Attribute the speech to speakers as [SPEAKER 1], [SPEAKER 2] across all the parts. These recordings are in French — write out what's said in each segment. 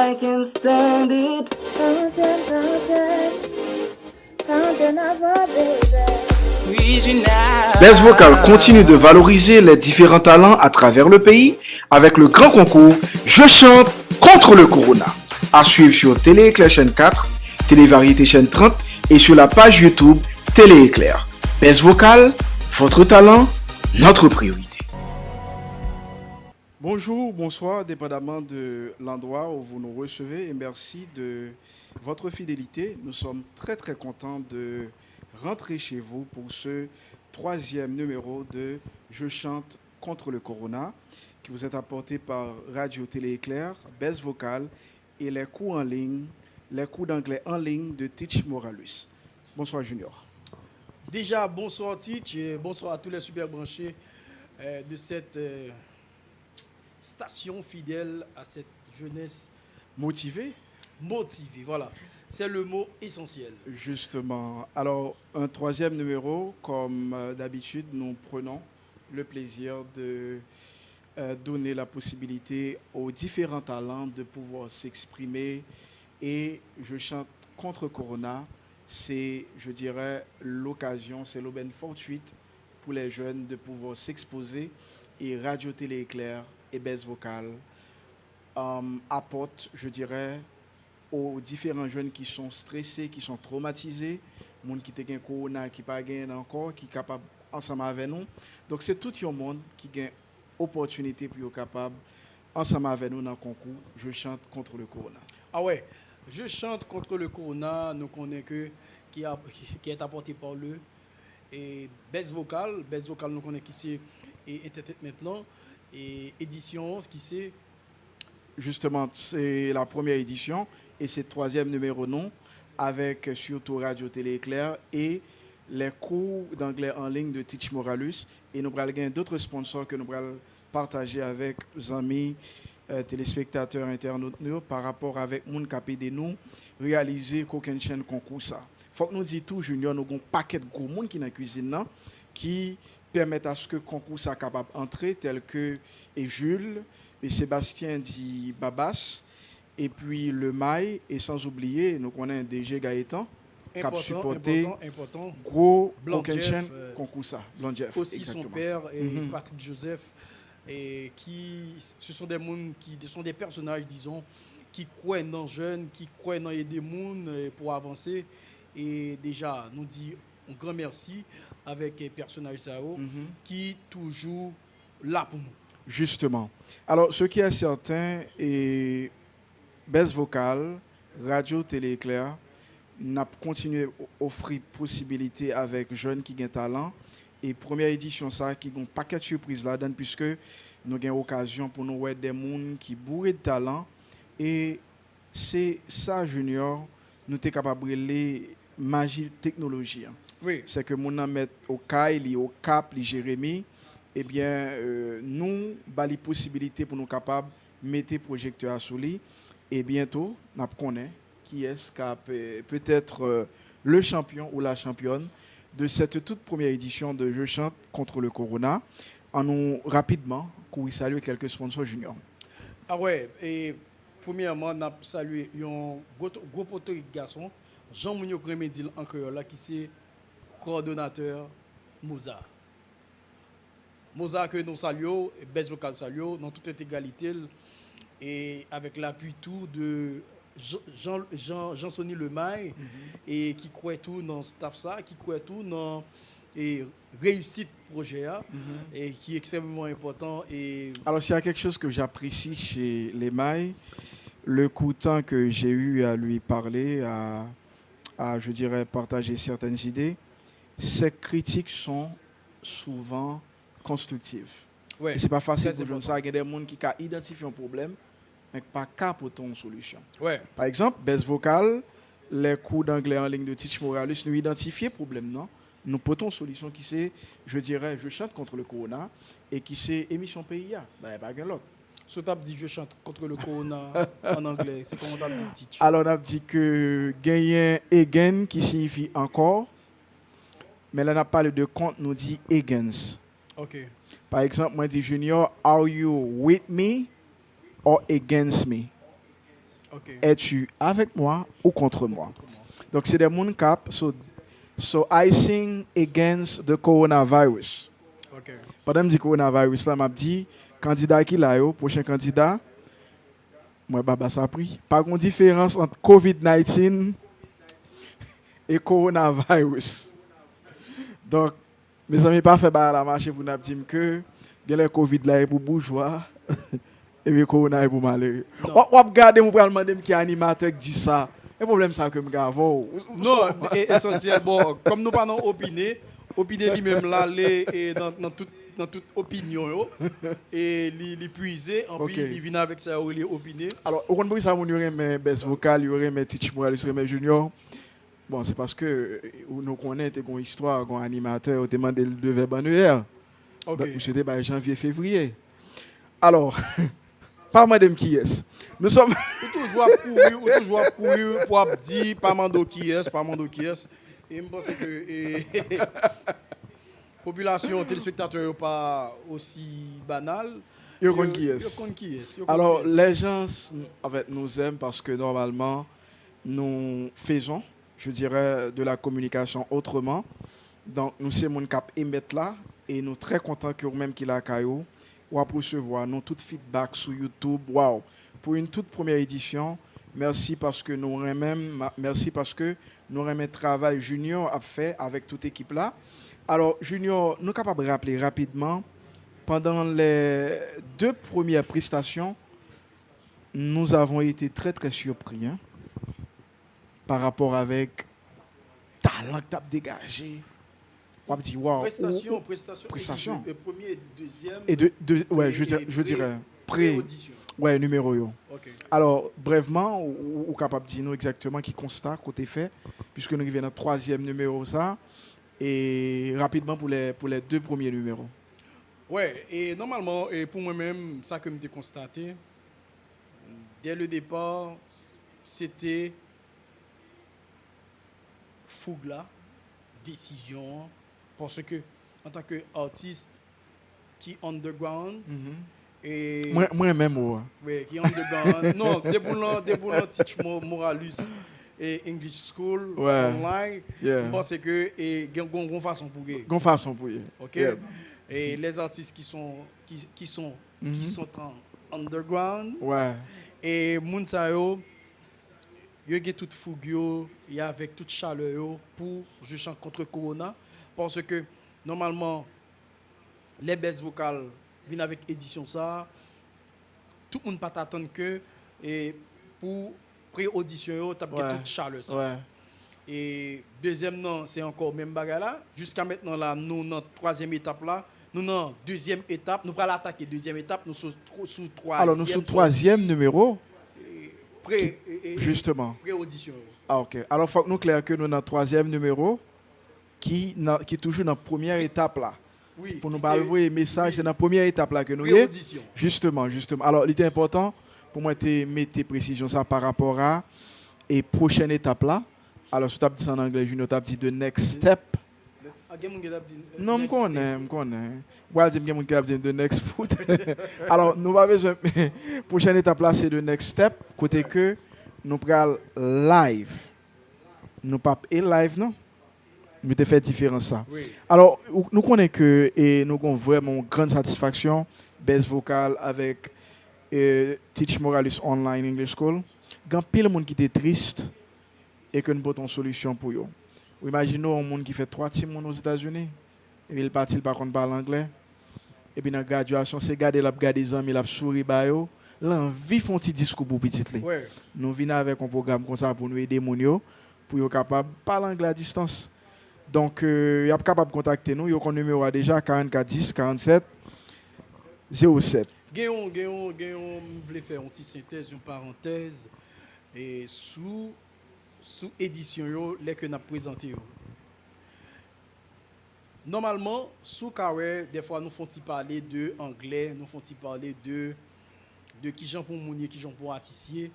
[SPEAKER 1] I can stand it.
[SPEAKER 2] Best Vocal continue de valoriser les différents talents à travers le pays avec le grand concours Je chante contre le Corona. À suivre sur Télé Éclair chaîne 4, Télé Variété chaîne 30 et sur la page YouTube Télé Éclair. Best Vocal, votre talent, notre priorité. Bonjour, bonsoir, dépendamment de l'endroit où vous nous recevez et merci de votre fidélité. Nous sommes très contents de rentrer chez vous pour ce 3e numéro de Je chante contre le Corona qui vous est apporté par Radio Télé Éclair, Best Vocal et les cours en ligne, les cours d'anglais en ligne de Teach Moralus. Bonsoir Junior.
[SPEAKER 3] Déjà, bonsoir Teach et bonsoir à tous les super branchés de cette station fidèle à cette jeunesse
[SPEAKER 2] Motivé,
[SPEAKER 3] voilà. C'est le mot essentiel.
[SPEAKER 2] Justement. Alors, un 3e numéro, comme d'habitude, nous prenons le plaisir de donner la possibilité aux différents talents de pouvoir s'exprimer. Et je chante contre Corona. C'est, je dirais, l'occasion, c'est l'aubaine fortuite pour les jeunes de pouvoir s'exposer. Et Radio Télé Éclair et Best Vocal apportent, je dirais, aux différents jeunes qui sont stressés, qui sont traumatisés, les gens qui ont un corona, qui n'ont pas gagné encore, qui sont capables ensemble avec nous. Donc c'est tout le monde qui a une opportunité pour être capable ensemble avec nous dans le concours. Je chante contre le corona.
[SPEAKER 3] Ah ouais, je chante contre le corona, nous connaissons que qui est apporté par le et Best Vocal, nous connaissons qui c'est et maintenant et édition qui c'est.
[SPEAKER 2] Justement, c'est la première édition et c'est le 3e numéro non, avec surtout Radio Télé Éclair et les cours d'anglais en ligne de Teach Moralus. Et nous allons gagner d'autres sponsors que nous allons partager avec nos amis téléspectateurs internautes par rapport avec moun qui de nous réaliser qu'aucune chaîne concours ça. Faut que nous disions tout Junior, nous avons un paquet de gros monde qui dans la cuisine là, qui permettent à ce que le concours soit capable d'entrer, tel que et Jules, et Sébastien dit Babas, et puis le Maï, et sans oublier, nous connaissons DG Gaëtan, qui a supporté
[SPEAKER 3] important.
[SPEAKER 2] Gros
[SPEAKER 3] Blanc-Jeff,
[SPEAKER 2] concours ça. Blanc-Jeff,
[SPEAKER 3] aussi
[SPEAKER 2] exactement.
[SPEAKER 3] son père, et Patrick Joseph, et ce sont des gens qui sont des personnages, disons, qui croient dans les jeunes, qui croient dans aider les gens pour avancer. Et déjà, nous disons un grand merci avec les personnages qui toujours là pour nous.
[SPEAKER 2] Justement. Alors, ce qui est certain, et Best Vocal, Radio Télé Éclair, n'a continué à offrir possibilité avec jeunes qui ont talent. Et première édition, ça, qui ont un paquet de surprises là-dedans, puisque nous avons l'occasion pour nous voir des gens qui bourrent de talent. Et c'est ça, Junior, nous sommes capables de magie technologie.
[SPEAKER 3] Oui.
[SPEAKER 2] C'est que nous mettre au Kyle, au Cap, les Jérémy, eh bien, nous avons la possibilité pour nous capables de mettre le projecteur sur lui. Et bientôt, nous connaissons qui est peut-être le champion ou la championne de cette toute première édition de Je chante contre le Corona. En nous rapidement, pour saluer quelques sponsors juniors.
[SPEAKER 3] Ah ouais, et premièrement, nous avons salué un gros poteau garçon, Jean-Mounio Grémédil en créole, qui c'est coordonnateur Mozart. Mozart que nous saluons, Best Vocal saluons, dans toute intégralité, et avec l'appui tout de Jean-Sonny Lemaille, et qui croit tout dans staff ça, qui croit tout dans et réussite projet et qui est extrêmement important. Et
[SPEAKER 2] alors s'il y a quelque chose que j'apprécie chez Lemaille, le coup de temps que j'ai eu à lui parler, à je dirais partager certaines idées, ses critiques sont souvent constructives.
[SPEAKER 3] Ouais,
[SPEAKER 2] et c'est pas facile pour jouer ça. Il y a des gens qui ont identifié un problème, mais pas capable pour une solution.
[SPEAKER 3] Ouais.
[SPEAKER 2] Par exemple, Best Vocal, les cours d'anglais en ligne de Teach Moralus, nous identifions le problème, non? Nous portons une solution qui c'est, je dirais, je chante contre le corona et qui c'est émission PIA. Ben, pas l'autre.
[SPEAKER 3] Ce que tu as dit, je chante contre le corona en anglais. C'est comment tu as dit, Teach?
[SPEAKER 2] Alors, on a dit que gagner again qui signifie encore, mais là, on a parlé de contre, nous dit against.
[SPEAKER 3] Ok.
[SPEAKER 2] Par exemple, moi, je dis Junior, are you with me or against me?
[SPEAKER 3] Ok.
[SPEAKER 2] Es-tu avec moi ou contre moi? Donc, c'est des moun cap. So I sing against the coronavirus.
[SPEAKER 3] Ok.
[SPEAKER 2] Pendant que je dis coronavirus, là, m'a dit, candidat qui là, prochain candidat, moi, baba, ça a pris. Pas de différence entre COVID-19 et coronavirus. Donc, mes amis, pas fait la marche pour nous dire que le COVID là est pour bourgeois et le corona est pour malheureux. Ou regardez, vous pouvez demander qui est animateur qui dit ça. Le problème, c'est que je vais
[SPEAKER 3] Non, essentiel. Bon, comme nous parlons opiner lui-même là, dans toute opinion, et les puiser, en
[SPEAKER 2] Ok.
[SPEAKER 3] puis il vient avec ça, il opiner.
[SPEAKER 2] Alors, au contraire, ça, il y aurait mes baisse vocale, il y aurait mes Teach Morales, il y aurait mes juniors. Bon, c'est parce que nous connaissons une histoire, un animateur, on demande le verbe annuaire.
[SPEAKER 3] Ok.
[SPEAKER 2] Donc, c'était janvier-février. Alors, pas madame qui est. Nous sommes.
[SPEAKER 3] Ou toujours courir pour dire pas mando qui est. Et je pense que population téléspectateur pas aussi banale.
[SPEAKER 2] Yo connaît qui est.
[SPEAKER 3] Yo connaît qui est.
[SPEAKER 2] Alors, les gens en fait, nous aiment parce que normalement, nous faisons, je dirais, de la communication autrement. Donc, nous sommes mon cap émettre là et nous très contents que vous-même qui la caillou ou à recevoir nous tout feedback sur YouTube. Wow. Pour une toute première édition, merci parce que nous remet travail Junior a fait avec toute équipe là. Alors Junior, nous sommes capables de rappeler rapidement pendant les 2 premières prestations, nous avons été très très surpris par rapport avec talent que tu as dégagé. On a dit wow. Prestation.
[SPEAKER 3] Premier et deuxième.
[SPEAKER 2] Ouais, je dirais
[SPEAKER 3] pré-audition.
[SPEAKER 2] Ouais, numéro yo.
[SPEAKER 3] Okay.
[SPEAKER 2] Alors, brièvement, ou capable de dire nous exactement qui constat côté fait, puisque nous arrivons dans le 3e numéro ça, et rapidement pour les 2 premiers numéros.
[SPEAKER 3] Ouais, et normalement, et pour moi-même, ça que j'ai constaté, dès le départ, c'était fougue là, décision, parce que en tant qu'artiste qui underground, et
[SPEAKER 2] moi-même, ouais.
[SPEAKER 3] Oui, qui underground. Non, déboulant Teach Moralus et English School online.
[SPEAKER 2] Yeah.
[SPEAKER 3] Je pense que il y a une façon pour eux.
[SPEAKER 2] Une façon pour eux.
[SPEAKER 3] OK.
[SPEAKER 2] Yeah.
[SPEAKER 3] Et les artistes qui sont en underground.
[SPEAKER 2] Ouais.
[SPEAKER 3] Et Mounsa yo ont toute fougue et avec toute chaleur pour jouer contre Corona parce que normalement les baisses vocales viennent avec édition ça. Tout le monde pas t'attendre que et pour pré-audition tu as toute chaleur ça.
[SPEAKER 2] Ouais.
[SPEAKER 3] Et deuxième non, c'est encore même bagarre là. Jusqu'à maintenant là, nous dans 3e étape là, nous dans 2e étape, nous pas l'attaquer 2e étape, nous sous 3e.
[SPEAKER 2] Alors nous sommes 3e numéro. Justement.
[SPEAKER 3] Pré-audition.
[SPEAKER 2] Ah OK. Alors faut que nous clair que nous dans 3e numéro qui est toujours dans première étape là.
[SPEAKER 3] Oui.
[SPEAKER 2] Pour nous envoyer message, c'est dans première étape là que nous
[SPEAKER 3] y
[SPEAKER 2] Justement. Alors il était important pour moi de mettre précision ça par rapport à et prochaine étape là. Alors si tu as dit ça en anglais, Junior, tu as dit the next step. Non, je connais. Well, je dis the next foot. Alors, nous va besoin. Prochaine étape là, c'est the next step. Côté que nous prenons live. Nous pas et live, non? Nous te fait différence ça.
[SPEAKER 3] Oui.
[SPEAKER 2] Alors, nous connaissons que et nous avons vraiment grande satisfaction, baisse vocale avec Teach Moralus Online English School. Il y a pile de monde qui était triste et que nous avons une solution pour eux. Imaginons un monde qui fait 3 petits monde aux États-Unis et il parti par contre parle anglais et puis dans la graduation c'est garder les amis la sourire ba yo l'envie font petit discours pour petit li.
[SPEAKER 3] Ouais.
[SPEAKER 2] Nous venons avec un programme comme ça pour nous aider mon yo pour yo capable parler anglais à distance. Donc y a capable contacter nous, yo kon numéro a déjà 44 10 47 07.
[SPEAKER 3] Gayon voulait faire une petite synthèse, une parenthèse et sous édition yo les que n'a présenté yo. Normalement sous carré des fois nous font parler de anglais, nous font parler de qui gens pour mounier, qui gens pour artistier,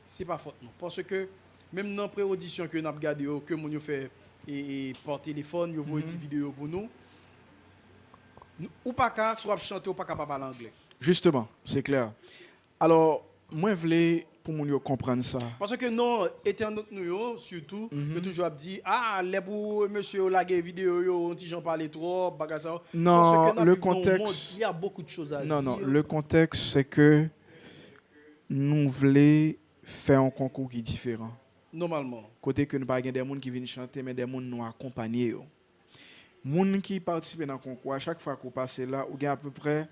[SPEAKER 3] c'est pas faute non parce que même dans pré-audition que n'a regardé que moun yo fait et par téléphone yo voit une vidéo pour nous ou pas qu'à soit chanter ou pas qu'à parler anglais.
[SPEAKER 2] Justement, c'est clair. Alors, moi je voulais pour moun yo comprendre ça.
[SPEAKER 3] Parce que non, internautes nous yo, surtout, yo toujours dit ah les pour monsieur la vidéo yo, on ti j'en parler trop, bagarre ça.
[SPEAKER 2] Non,
[SPEAKER 3] Parce que dans
[SPEAKER 2] le
[SPEAKER 3] monde,
[SPEAKER 2] contexte.
[SPEAKER 3] il y a beaucoup de choses à
[SPEAKER 2] Non,
[SPEAKER 3] dire.
[SPEAKER 2] non, le contexte, c'est que nous voulons faire un concours qui est différent.
[SPEAKER 3] Normalement.
[SPEAKER 2] Côté que nous pas des gens qui viennent chanter, mais des gens nous accompagner. Les gens qui participent dans le concours, à chaque fois qu'on passe là, il y a à peu près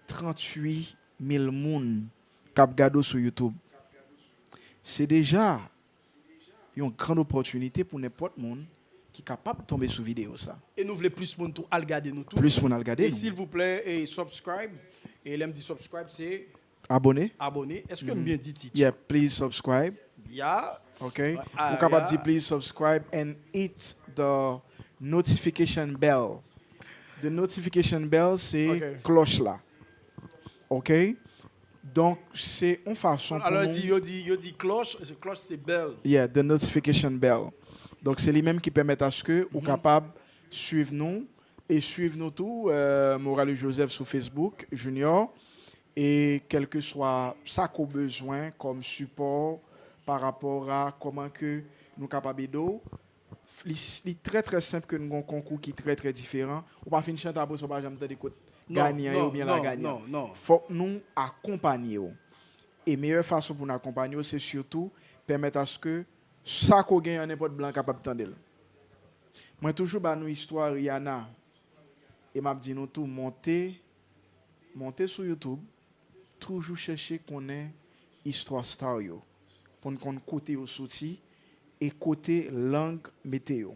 [SPEAKER 2] 38 000 personnes qui regardent sur YouTube. C'est déjà une grande opportunité pour n'importe qui qui est capable de tomber sur vidéo. Ça.
[SPEAKER 3] Et nous voulons plus de monde à regarder nous tous.
[SPEAKER 2] Plus de monde à regarder.
[SPEAKER 3] Et s'il vous plaît, et subscribe. Et l'aime dit subscribe, c'est
[SPEAKER 2] abonner.
[SPEAKER 3] Abonner. Est-ce que bien dit Tich?
[SPEAKER 2] Yeah, please subscribe.
[SPEAKER 3] Yeah.
[SPEAKER 2] Okay. Vous capable de dire please subscribe and hit the notification bell. The notification bell, c'est cloche là. OK? Donc, c'est une façon pour
[SPEAKER 3] alors,
[SPEAKER 2] nous...
[SPEAKER 3] il dit cloche c'est bell.
[SPEAKER 2] Yeah, the notification bell. Donc, c'est les mêmes qui permettent à ce que vous capable de suivre nous et suivre nous tout, Morale Joseph sur Facebook, Junior, et quel que soit ça qu'on a besoin comme support par rapport à comment que nous capables d'eau. C'est très très simple que nous avons un concours qui est très très différent. On va finir chanter après, on va jamais dire gagnant ou bien la gagnante.
[SPEAKER 3] Non.
[SPEAKER 2] Faut que nous accompagner. Et la meilleure façon pour nous accompagner, c'est surtout permettre à ce que ça qu'on gagne n'importe blanc capable d'entendre. Moi toujours bah nous histoire Rihanna et m'a dit nous tout monter sur YouTube, toujours chercher qu'on ait histoire star yo pour nous côté au sorti et côté langue météo.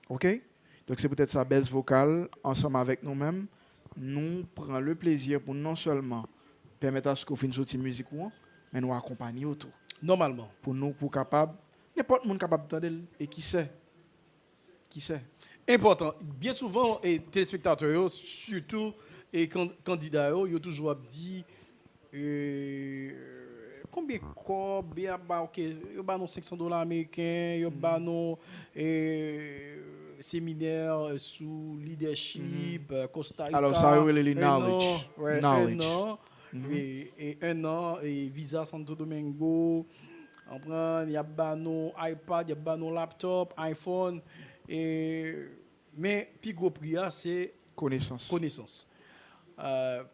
[SPEAKER 2] OK? Donc c'est peut-être ça baisse vocale ensemble avec nous-mêmes, nous prenons le plaisir pour non seulement permettre à ce qu'on fasse une sortie musique mais nous accompagner autour.
[SPEAKER 3] Normalement.
[SPEAKER 2] Pour nous pour capable n'importe monde capable d'entendre et qui sait.
[SPEAKER 3] Important. Bien souvent et téléspectateurs surtout et candidats yo toujours dit combien bien OK, yo ba non $500 américains, yo ba non séminaire sous leadership, Costa Rica.
[SPEAKER 2] Alors ça c'est le knowledge.
[SPEAKER 3] Un an et visa Santo Domingo. On prend il y a ba non iPad, il y a ba non laptop, iPhone mais plus gros prix c'est connaissance.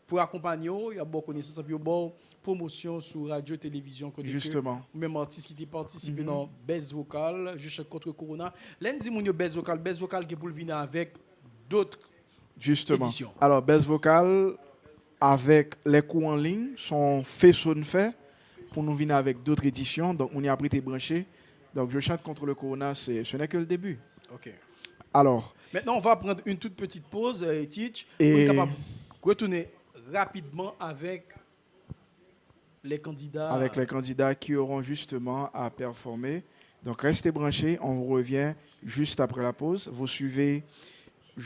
[SPEAKER 3] Pour accompagner, il y a beaucoup de connaissances et bon promotion sur radio télévision
[SPEAKER 2] justement
[SPEAKER 3] même artiste qui participé dans Best Vocal je chante contre Corona lundi mon Best Vocal qui pour venir avec d'autres éditions.
[SPEAKER 2] Alors Best Vocal avec les cours en ligne sont faits pour nous venir avec d'autres éditions donc on y a prêté branché donc je chante contre le Corona ce n'est que le début.
[SPEAKER 3] OK.
[SPEAKER 2] Alors
[SPEAKER 3] maintenant on va prendre une toute petite pause Tich pour être capable de retourner rapidement avec les candidats
[SPEAKER 2] qui auront justement à performer. Donc restez branchés, on vous revient juste après la pause. Vous suivez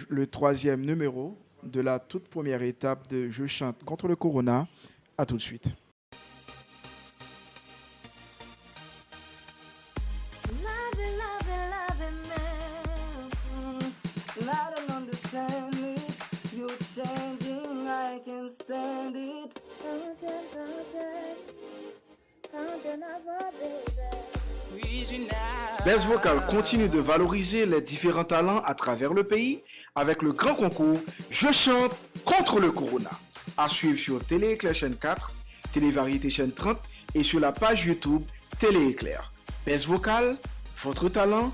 [SPEAKER 2] le 3e numéro de la toute première étape de Je chante contre le Corona. À tout de suite. Best Vocal continue de valoriser les différents talents à travers le pays avec le grand concours Je chante contre le Corona. À suivre sur Télé Éclair chaîne 4, Télé Variété chaîne 30 et sur la page YouTube Télé Éclair. Best Vocal, votre talent,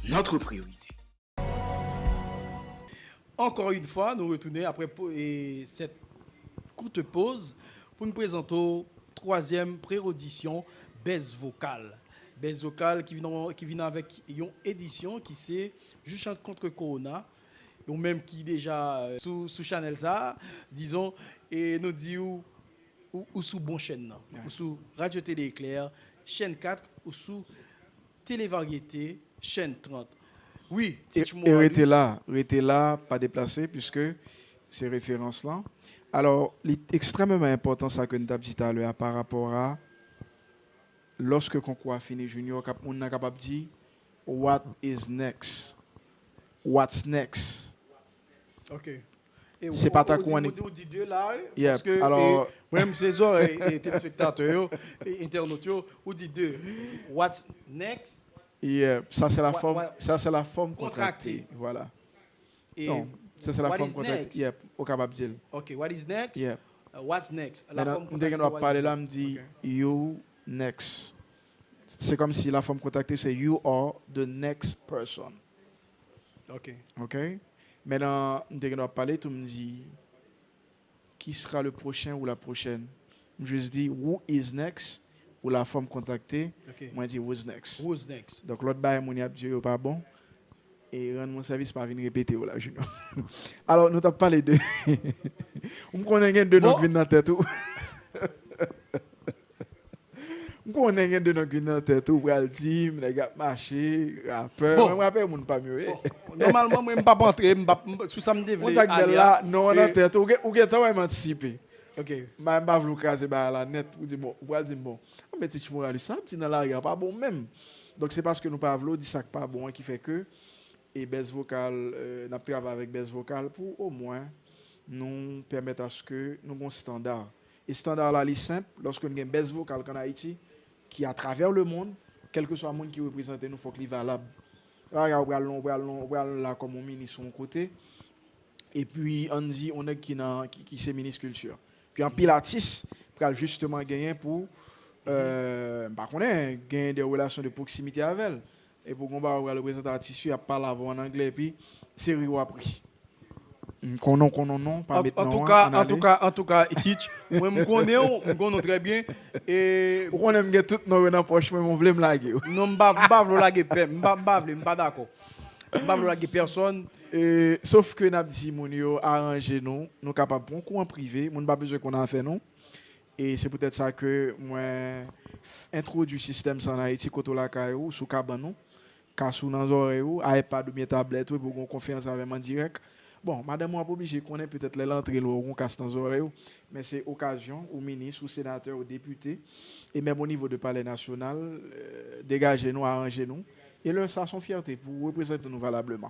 [SPEAKER 2] notre priorité.
[SPEAKER 3] Encore une fois, nous retournons après cette courte pause pour nous présenter la 3e pré-audition Best Vocal. Best Vocal qui vient avec une édition qui c'est Je chante contre Corona, ou même qui déjà sous Channel ça, disons, et nous dit ou sous bon chaîne, ou sous Radio Télé Éclair, chaîne 4, ou sous Télé Variété, chaîne 30. Oui,
[SPEAKER 2] et restez là, pas déplacé, puisque ces références-là. Alors, l'extrêmement important, ça que nous avons dit à l'heure par rapport à lorsque le concours a fini junior, on est capable de dire what is next? What's next?
[SPEAKER 3] OK.
[SPEAKER 2] C'est pas ta quoi.
[SPEAKER 3] On dit deux là,
[SPEAKER 2] Yep.
[SPEAKER 3] parce que
[SPEAKER 2] Alors,
[SPEAKER 3] même ces gens et téléspectateurs et internautes, on dit deux. What's next?
[SPEAKER 2] Ça c'est la
[SPEAKER 3] What-
[SPEAKER 2] forme,
[SPEAKER 3] what-
[SPEAKER 2] ça c'est la forme
[SPEAKER 3] Contractée.
[SPEAKER 2] contractée. Voilà.
[SPEAKER 3] Et
[SPEAKER 2] Non, ça c'est la
[SPEAKER 3] what
[SPEAKER 2] forme
[SPEAKER 3] is
[SPEAKER 2] contractée.
[SPEAKER 3] next?
[SPEAKER 2] Yep, au capable de dire.
[SPEAKER 3] OK, what is next?
[SPEAKER 2] Yep.
[SPEAKER 3] What's next? La
[SPEAKER 2] Maintenant,
[SPEAKER 3] forme
[SPEAKER 2] dès qu'on
[SPEAKER 3] contractée,
[SPEAKER 2] va
[SPEAKER 3] what
[SPEAKER 2] parler
[SPEAKER 3] is
[SPEAKER 2] là, me
[SPEAKER 3] next?
[SPEAKER 2] dit
[SPEAKER 3] OK.
[SPEAKER 2] you next. C'est comme si la forme contractée c'est you are the next person.
[SPEAKER 3] OK.
[SPEAKER 2] OK? Maintenant, dès qu'on va parler, tu me dis qui sera le prochain ou la prochaine. Je dis who is next ou la forme contactée.
[SPEAKER 3] OK.
[SPEAKER 2] Moi, je dis who's next.
[SPEAKER 3] Who's next?
[SPEAKER 2] Donc, l'autre bail, mon dit pas bon. Et rendre mon service pas venir répéter là, Junior. Alors, nous t'avons parlé de. On me connaît deux noms qui viennent dans la tête. On connaît deux noms qui viennent dans la tête. Ou le team, les gars marché, rappeur.
[SPEAKER 3] Bon.
[SPEAKER 2] Je me rappelle, mon pas mieux.
[SPEAKER 3] Normalement, moi, je ne vais pas rentrer, sous ça me
[SPEAKER 2] On
[SPEAKER 3] développe.
[SPEAKER 2] t'a que là, non, on a tête. Ou que tu as anticipé.
[SPEAKER 3] OK.
[SPEAKER 2] Je ne vais pas vous caser la net pour dire bon. Mais tu me dis ça, tu n'as la pas bon même. Donc, c'est parce que nous pas dit ça pas bon qui fait que. Et baisse vocale, nous travaillons avec baisse vocale pour au moins nous permettre à ce que nous avons un standard. Et standard là, c'est simple, lorsque nous avons une baisse vocale en Haïti, qui à travers le monde, quel que soit le monde qui représente nous, il faut qu'il soit valable. On va là comme un ministre sur un côté, et puis on dit on est qui c'est ministre culture. Puis en pilatis, pour justement gagner pour gagner des relations de proximité avec elle. Et pour qu'on va le représentatif, il n'y a pas la voix en anglais, et puis c'est rien appris. Non, pas maintenant.
[SPEAKER 3] En tout cas, Itich, moi, je connais très bien. Et
[SPEAKER 2] On aime tout dans la poche, mais on veut me laguer.
[SPEAKER 3] non, je ne vais pas laguer, je ne suis pas d'accord. Je ne vais pas laguer personne.
[SPEAKER 2] Sauf que nous avons dit, nous arranger nous sommes capables de prendre en privé, nous n'avons pas besoin qu'on en fait non. Et c'est peut-être ça que moi introduit le système en Haïti, côté la caillou, sous cabanon, cassou dans les oreilles, iPad ou bien tablette, pour qu'on confiance avec en direct. Bon, madame, moi, pas obligé qu'on ait peut-être l'entrée, on casse dans les oreilles, mais c'est occasion aux ministres, aux sénateurs, aux députés, et même au niveau du palais national, dégager-nous, arranger-nous, et leur ça son fierté pour représenter nous valablement.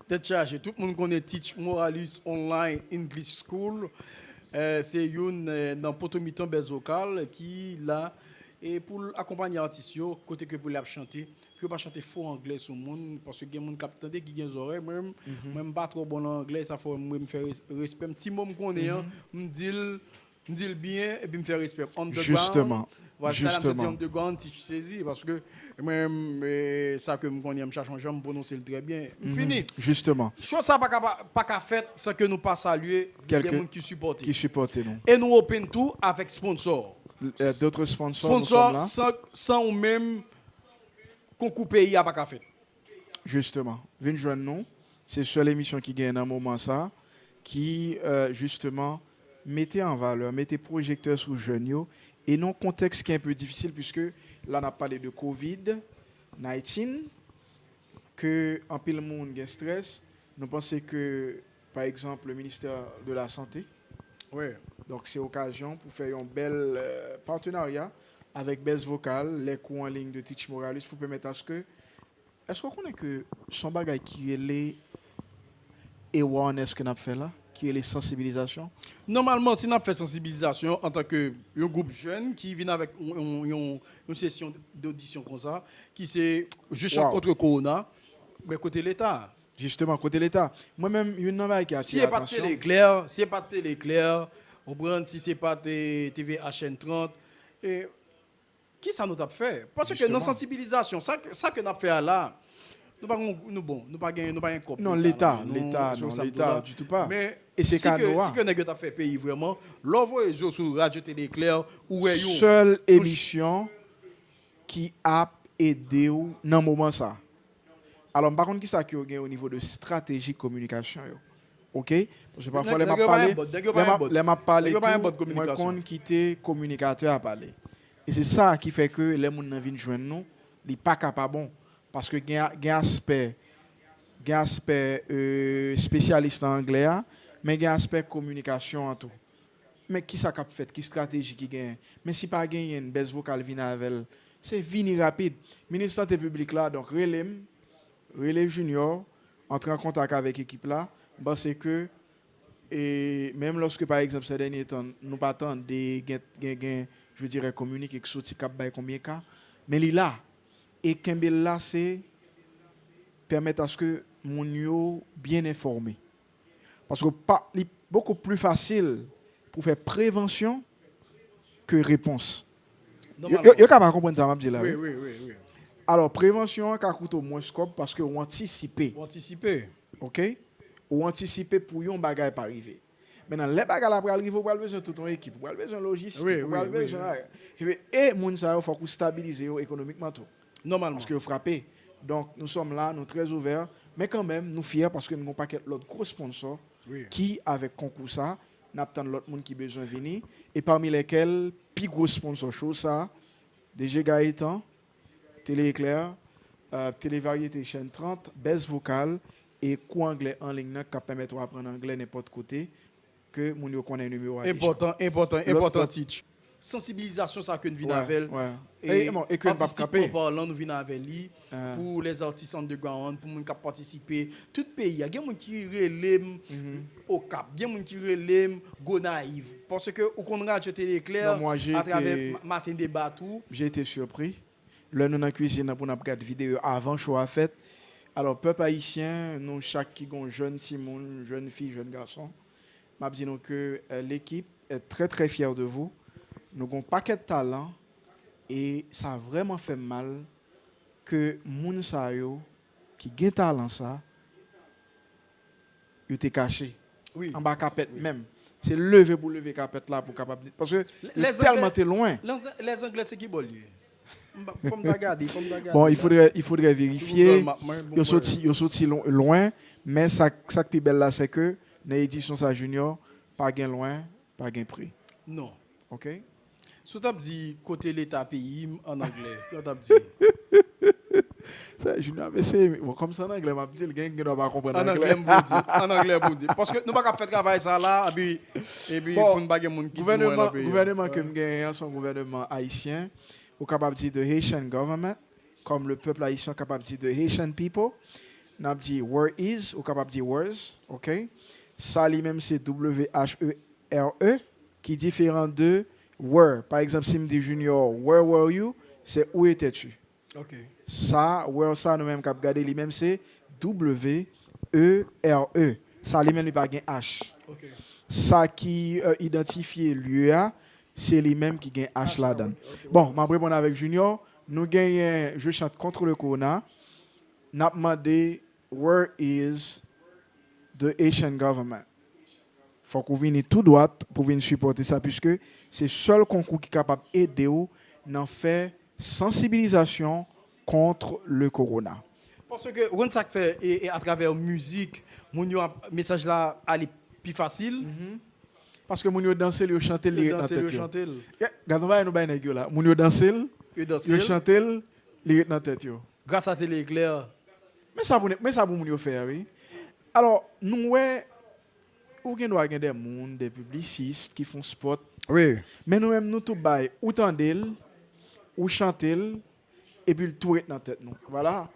[SPEAKER 3] Tête chargée, tout le monde connaît Teach Moralus Online English School. C'est une dans Potomiton Baisse Vocale qui là et pour accompagner l'artiste côté que pour la chanter puis pas chanter faux anglais sur monde parce que gen monde captant qui gen oreilles même pas trop bon en anglais ça faut me faire respect petit mot me connaît me dit bien et puis me faire respect
[SPEAKER 2] Justement.
[SPEAKER 3] voilà,
[SPEAKER 2] Justement.
[SPEAKER 3] de grande tu saisis parce que même ça que me connais me cherche j'aime prononcer le très bien fini
[SPEAKER 2] Justement.
[SPEAKER 3] chose ça pas qu'à fait sans que nous pas saluer des gens qui supportent
[SPEAKER 2] nous.
[SPEAKER 3] et nous open tout avec sponsor
[SPEAKER 2] D'autres sponsors
[SPEAKER 3] sans ou même concours pays a pas qu'à fait
[SPEAKER 2] justement venez joindre nous c'est seule émission qui gagne un moment ça qui justement mettait en valeur mettait projecteur sur jeunes et non contexte qui est un peu difficile puisque là on a parlé de Covid-19 que en pile monde gain stress nous pensons que par exemple le ministère de la santé donc c'est occasion pour faire un bel partenariat avec Baisse Vocale, les cours en ligne de Teach Moralus pour permettre à ce que est-ce qu'on connaît que son bagage qui est les awareness que nous avons fait là qui est les sensibilisations.
[SPEAKER 3] Normalement, si nous fait sensibilisation en tant que un groupe jeune qui vient avec une session d'audition comme ça, qui c'est je chante contre Corona, mais côté l'État.
[SPEAKER 2] Justement, côté l'État. Moi-même, une nouvelle qui a
[SPEAKER 3] si c'est pas télé clair, si c'est pas télé clair, au brand, si c'est pas TV HN30, et qui ça nous a fait? Parce que dans sensibilisation, ça que nous avons fait là, nous pas un cop.
[SPEAKER 2] Non, l'État, du tout pas.
[SPEAKER 3] Mais
[SPEAKER 2] et c'est
[SPEAKER 3] si que nous avons fait pays vraiment, l'envoyer sur Radio Télé Clair ou
[SPEAKER 2] seule émission qui a aidé dans le moment ça. Alors, par contre, qui ça qui au niveau de stratégie de communication? OK? Parce que parfois, les m'a parlé moi quitter communicateur à parler. Et c'est ça qui fait que les gens viennent joindre nous, ils pas capable bon parce que il y a un aspect spécialiste en anglais, mais il y a un aspect communication en tout. Mais qui ça cap fait, qui stratégie qui gagne? Mais si pas gagne une baisse vocale vient avec elle, c'est vini rapide. Ministre santé publique là donc relève junior entre en contact avec l'équipe là parce que Et même lorsque, par exemple, ces derniers temps, nous pas attendre des je dirais, communiquer qui sorti cap bay combien de cas, mais il là. Et Kembel là, c'est permettre à ce que mon yo bien informé. Parce que c'est beaucoup plus facile pour faire prévention que réponse.
[SPEAKER 3] Normalement.
[SPEAKER 2] Vous capable comprendre ça, m'a dit là.
[SPEAKER 3] Oui, oui, oui, oui.
[SPEAKER 2] Alors, prévention, ça coûte au moins scope parce que on anticipe.
[SPEAKER 3] Pour anticiper.
[SPEAKER 2] OK? Ou anticiper pour yon bagay pas arriver. Maintenant, les bagages là pour arriver, vous avez besoin de toute une équipe, vous avez besoin de logistique,
[SPEAKER 3] Oui,
[SPEAKER 2] vous avez
[SPEAKER 3] oui,
[SPEAKER 2] besoin et moun sa yo faut qu'on stabilise yo économiquement tout.
[SPEAKER 3] Normalement.
[SPEAKER 2] Parce que vous frappez. Donc nous sommes là, nous sommes très ouverts, mais quand même nous fiers parce que nous n'avons pas l'autre gros sponsor
[SPEAKER 3] Oui.
[SPEAKER 2] qui avec concours ça, n'attend l'autre monde qui besoin venir et parmi lesquels plus gros sponsor chose ça, DG Gaëtan, Télé Éclair, Télé Variété chaîne 30, Best Vocal et cours anglais en ligne qui permet de apprendre anglais n'importe côté que moun yo connaît numéro
[SPEAKER 3] Important teach. Sensibilisation ça que nous venons avec.
[SPEAKER 2] Et que nous pas frapper.
[SPEAKER 3] Parlant nous venons avec lui pour les artistes underground, pour les qui participer. Tout pays, il y a des gens qui relèvent au Cap, il y a des gens qui relèvent go naïve parce que au contraire je Télé Éclair à travers matin débat tout.
[SPEAKER 2] J'ai été surpris. Là nous dans cuisine pour nous regarder vidéo avant show a fait. Alors peuple haïtien, nous chaque qui gon jeune Simon, jeune fille, jeune garçon, m'a dit nous que l'équipe est très très fière de vous. Nous avons un paquet de talent et ça a vraiment fait mal que moun sa yo qui gen talent ça yo te caché.
[SPEAKER 3] Oui.
[SPEAKER 2] En bas capette même. C'est lever pour lever capette là pour capable parce que les tellement t'es loin.
[SPEAKER 3] Les Anglais c'est qui bon lieu. Faut me regarder.
[SPEAKER 2] Bon, il faudrait vérifier. Yo sorti loin, mais ça qui belle là c'est que dans l'édition ça junior pas gain loin, pas gain prix.
[SPEAKER 3] Non.
[SPEAKER 2] OK?
[SPEAKER 3] Si tu as dit côté l'État pays en anglais, tu as dit.
[SPEAKER 2] Ça junior mais c'est comme ça en anglais m'a dit le gars qui doit pas comprendre
[SPEAKER 3] en anglais. En anglais bon dire parce que nous pas faire travail ça là et puis pour une bague monde qui
[SPEAKER 2] gouvernement que me gagne son gouvernement haïtien ou capable de dire the Haitian government comme le peuple haïtien capable de dire the Haitian people n'a dit where is ou capable de dire where's, OK? Ça lui-même c'est WHERE qui est différent de where. Par exemple si me dit junior where were you, c'est où étais-tu?
[SPEAKER 3] OK.
[SPEAKER 2] Ça where ça nous même cap garder lui-même c'est WERE. Ça lui-même il pas gain H.
[SPEAKER 3] OK.
[SPEAKER 2] Ça qui identifie lieu c'est lui-même qui gagne H là-dedans. Bon, je vais répondre avec Junior. Nous gagnons, je chante contre le corona. Nous avons demandé, where is the Haitian government? Il faut qu'on vienne tout droit pour venir supporter ça, puisque c'est le seul concours qui est capable d'aider dans faire sensibilisation contre le corona.
[SPEAKER 3] Parce que, quand ça fait, et à travers la musique, mon message là, aller plus facile.
[SPEAKER 2] Parce que moun yo danser, yo chanter les dans tête. Gardons va nous bailler nèg yo là. Moun yo danser, yo chanter les dans tête yo.
[SPEAKER 3] Grâce à Télé Éclair.
[SPEAKER 2] Mais ça pour moun yo faire oui. Alors nous ouais ou gen doit gen des moun, des publicistes qui font spot.
[SPEAKER 3] Oui.
[SPEAKER 2] Mais nous même nous tout bail ou tandel ou chanter et puis le tout dans tête nous. Voilà.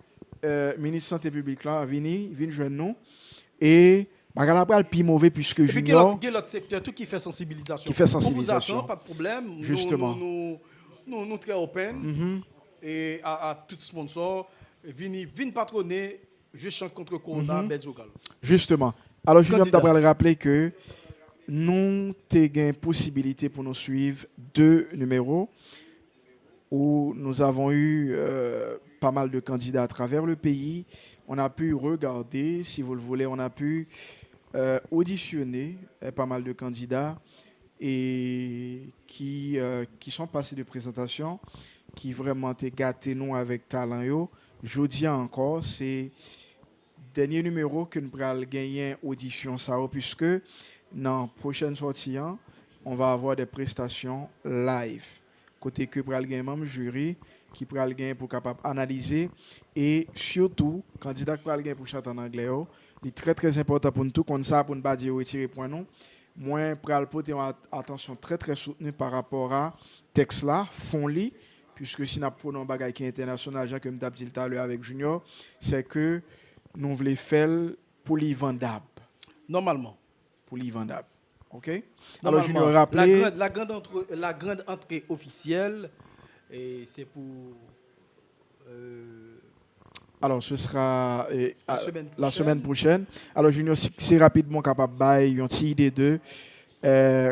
[SPEAKER 2] Ministre santé publique là vinn joindre nous et bagala pral pi mauvais puisque junior
[SPEAKER 3] il y a l'autre secteur tout qui fait sensibilisation.
[SPEAKER 2] On vous
[SPEAKER 3] attend, pas de problème.
[SPEAKER 2] Justement.
[SPEAKER 3] Nous très open et à tout sponsor viennent patronner je chante contre Corona Best Vocal.
[SPEAKER 2] Justement. Alors je viens d'abord rappeler que nous avons possibilité pour nous suivre 2 numéros où nous avons eu pas mal de candidats à travers le pays. On a pu regarder, si vous le voulez, on a pu auditionner pas mal de candidats et qui sont passés de présentation, qui vraiment ont gâté nous avec talent. Je dis encore, c'est le dernier numéro que nous allons gagner audition, puisque dans la prochaine sortie, on va avoir des prestations live. Côté que pour gagner même jury qui pour gagner pour capable analyser et surtout candidat pour gagner pour chanter en anglais c'est très très important pour nous tout comme ça pour ne pas dire retirer point non moi pour porter attention très très soutenue par rapport à texte là fond li puisque si n'a prenons bagage qui est international Jean comme d'ab dit tout à l'heure avec Junior c'est que nous voulons faire pour les vendable
[SPEAKER 3] normalement
[SPEAKER 2] pour les vendable. OK? Alors,
[SPEAKER 3] Normalement,
[SPEAKER 2] Junior rappelé
[SPEAKER 3] la grande entrée officielle, et c'est pour euh,
[SPEAKER 2] alors ce sera la
[SPEAKER 3] semaine
[SPEAKER 2] semaine
[SPEAKER 3] prochaine.
[SPEAKER 2] prochaine. Alors Junior si rapidement capable bailler une petite idée de